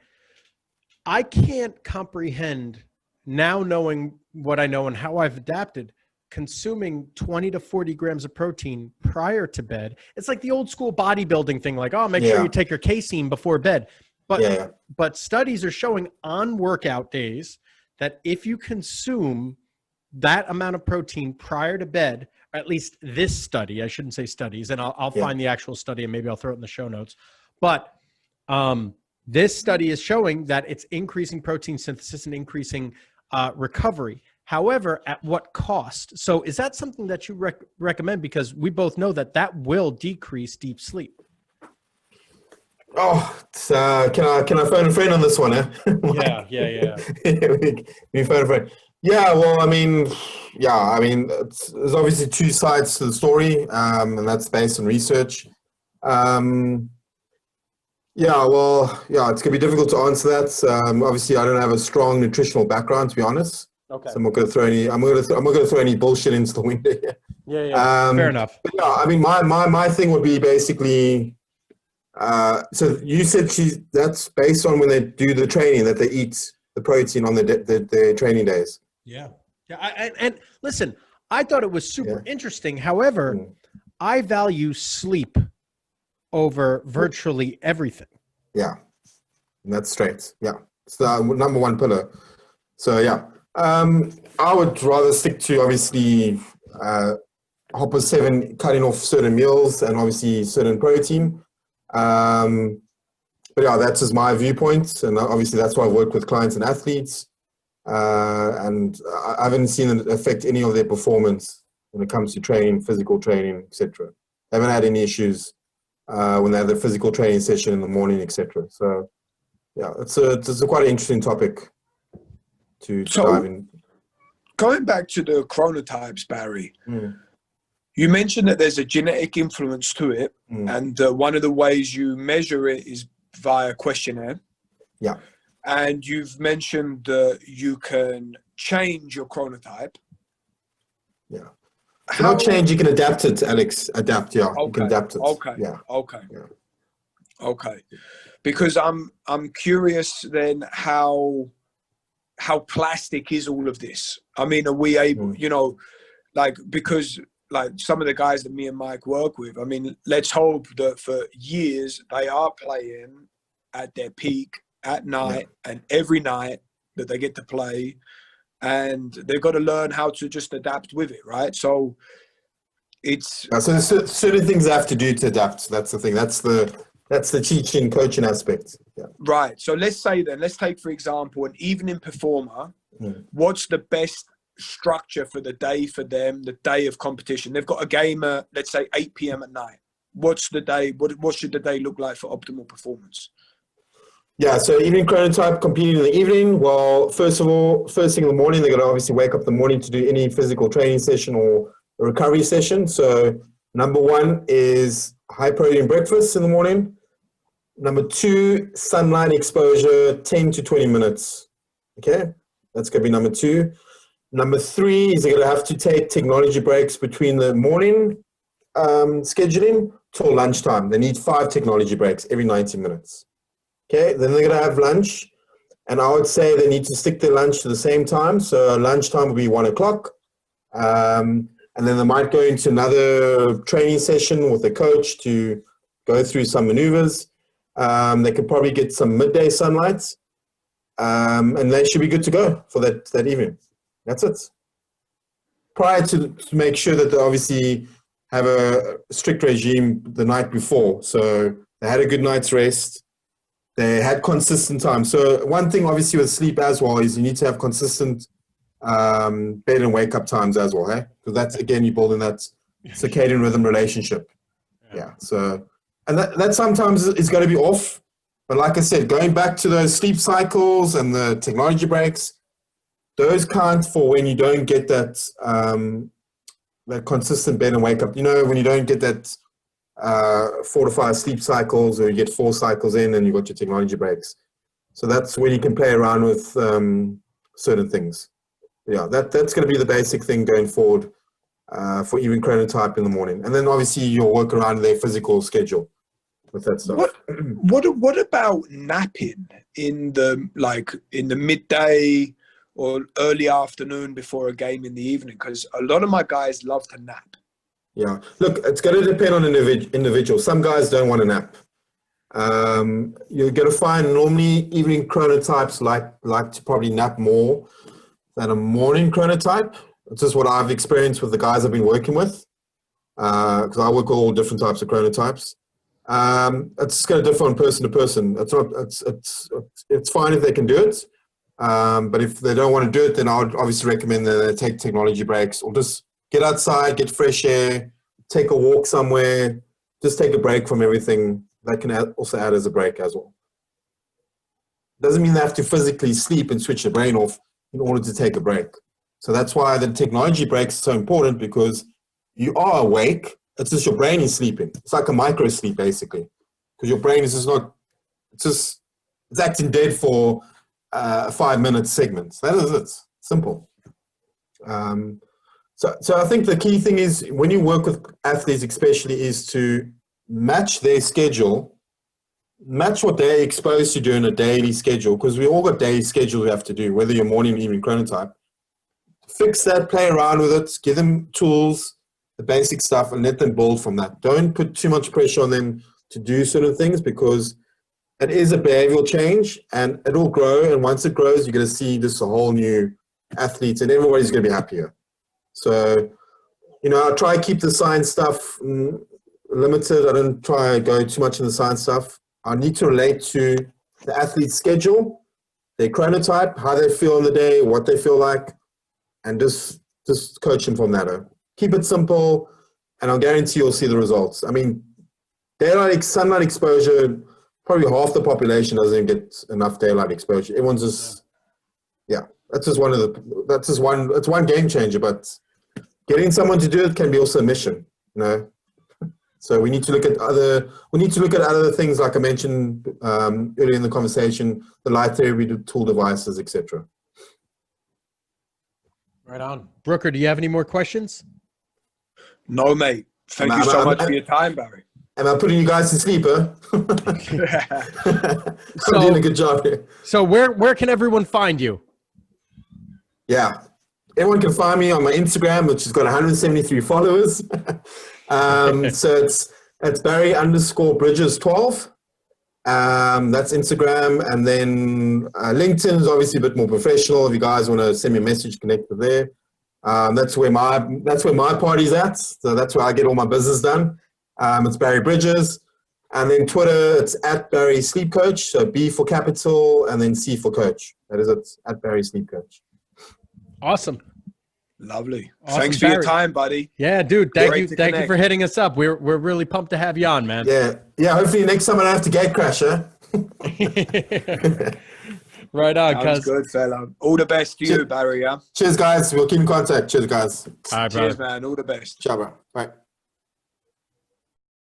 I can't comprehend, now knowing what I know and how I've adapted, consuming 20 to 40 grams of protein prior to bed. It's like the old school bodybuilding thing, like, oh, make sure you take your casein before bed. But studies are showing on workout days that if you consume that amount of protein prior to bed, or at least this study, I shouldn't say studies, and I'll find the actual study and maybe I'll throw it in the show notes. But this study is showing that it's increasing protein synthesis and increasing recovery. However, at what cost? So is that something that you recommend? Because we both know that will decrease deep sleep. Oh, can I phone a friend on this one? Eh? Yeah. We phone a friend. Yeah, well, I mean, there's obviously two sides to the story, and that's based on research. It's gonna be difficult to answer that. Obviously, I don't have a strong nutritional background, to be honest. Okay. So I'm not gonna throw any bullshit into the window here. Yeah. Fair enough. But yeah, I mean, my thing would be basically. So you said that's based on when they do the training, that they eat the protein on their training days. Yeah. And listen, I thought it was super interesting. However, I value sleep over virtually everything. Yeah, and that's straight. Yeah, it's the number one pillar. So yeah, I would rather stick to obviously Hopper 7, cutting off certain meals and obviously certain protein. But yeah, that's just my viewpoint, and obviously that's why I work with clients and athletes, and I haven't seen it affect any of their performance when it comes to training, physical training, etc. I haven't had any issues when they have the physical training session in the morning, etc. So yeah, it's a quite an interesting topic to dive in. Going back to the chronotypes, Barry, You mentioned that there's a genetic influence to it, and one of the ways you measure it is via questionnaire. Yeah. And you've mentioned that you can change your chronotype. Yeah. So not change, you can adapt it, Alex. Adapt, yeah. Okay. You can adapt it. Okay. Yeah. Okay. Yeah. Okay. Because I'm curious then how plastic is all of this? I mean, are we able, you know, like, because like some of the guys that me and Mike work with, I mean, let's hope that for years they are playing at their peak at night, and every night that they get to play, and they've got to learn how to just adapt with it, right? So it's so there's certain things I have to do to adapt. That's the thing. That's the teaching, coaching aspect. Yeah. right. So let's take, for example, an evening performer. What's the best structure for the day for them, the day of competition? They've got a game at, let's say, 8 p.m. at night. What's the day? What should the day look like for optimal performance? Yeah, so evening chronotype, competing in the evening. Well, first of all, first thing in the morning, they're going to obviously wake up in the morning to do any physical training session or a recovery session. So number one is high protein breakfast in the morning. Number two, sunlight exposure, 10 to 20 minutes. Okay, that's going to be number two. Number three is they're going to have to take technology breaks between the morning scheduling till lunchtime. They need 5 technology breaks every 90 minutes. Okay, then they're going to have lunch. And I would say they need to stick their lunch to the same time. So lunchtime will be 1 o'clock. And then they might go into another training session with a coach to go through some maneuvers. They could probably get some midday sunlight. And they should be good to go for that evening. That's it. Prior to make sure that they obviously have a strict regime the night before. So they had a good night's rest. They had consistent time. So one thing obviously with sleep as well is you need to have consistent bed and wake up times as well, hey? Because that's, again, you're building that circadian rhythm relationship. Yeah. So, and that sometimes is going to be off. But like I said, going back to those sleep cycles and the technology breaks, those count for when you don't get that that consistent bed and wake up. You know, when you don't get that 4 to 5 sleep cycles, or you get 4 cycles in and you've got your technology breaks. So that's when you can play around with certain things. Yeah, that's going to be the basic thing going forward for even chronotype in the morning. And then obviously you'll work around their physical schedule with that stuff. What about napping in the midday or early afternoon before a game in the evening? Because a lot of my guys love to nap. Yeah, look, it's going to depend on individual. Some guys don't want to nap. You're going to find normally evening chronotypes like to probably nap more than a morning chronotype. It's just what I've experienced with the guys I've been working with, because I work with all different types of chronotypes. It's going to differ on person to person. It's fine if they can do it, but if they don't want to do it, then I would obviously recommend that they take technology breaks or just get outside, get fresh air, take a walk somewhere, just take a break from everything. That can also add as a break as well. Doesn't mean they have to physically sleep and switch the brain off in order to take a break. So that's why the technology breaks are so important, because you are awake. It's just your brain is sleeping. It's like a micro sleep basically, because your brain is just not, it's acting dead for a 5-minute segment. That is it. Simple. So I think the key thing is when you work with athletes especially is to match their schedule, match what they're exposed to do in a daily schedule, because we all got daily schedule we have to do, whether you're morning or evening chronotype. Fix that, play around with it, give them tools, the basic stuff, and let them build from that. Don't put too much pressure on them to do certain things, because it is a behavioral change and it will grow. And once it grows, you're going to see just a whole new athletes and everybody's going to be happier. So, you know, I try to keep the science stuff limited. I don't try to go too much in the science stuff. I need to relate to the athlete's schedule, their chronotype, how they feel in the day, what they feel like, and just coach them from that. Keep it simple, and I'll guarantee you'll see the results. I mean, sunlight exposure, probably half the population doesn't even get enough daylight exposure. Everyone's just, yeah, it's one game changer, but getting someone to do it can be also a mission, you know. So we need to look at other things, like I mentioned earlier in the conversation, the light therapy tool devices, etc. Right on. Brooker, do you have any more questions? No, mate. Thank you so much for your time, Barry. Am I putting you guys to sleep, huh? I'm doing a good job here. So where can everyone find you? Yeah. Everyone can find me on my Instagram, which has got 173 followers. So it's Barry_Bridges12. That's Instagram. And then LinkedIn is obviously a bit more professional. If you guys want to send me a message, connect with there. That's where my party's at. So that's where I get all my business done. It's Barry Bridges. And then Twitter, it's @Barry Sleep Coach. So B for capital and then C for coach. That is it, @Barry Sleep Coach. Awesome. Lovely. Awesome, Thanks for your time, buddy. Yeah, dude. Thank you connect. for hitting us up. We're really pumped to have you on, man. Yeah. Hopefully next time I don't have to gate crash, huh? Right on, Sounds cuz. good, fella. All the best to you, Barry. Yeah. Cheers, guys. We'll keep in contact. Cheers, guys. All right, Cheers, brother. man. All the best. Ciao, bro. Bye.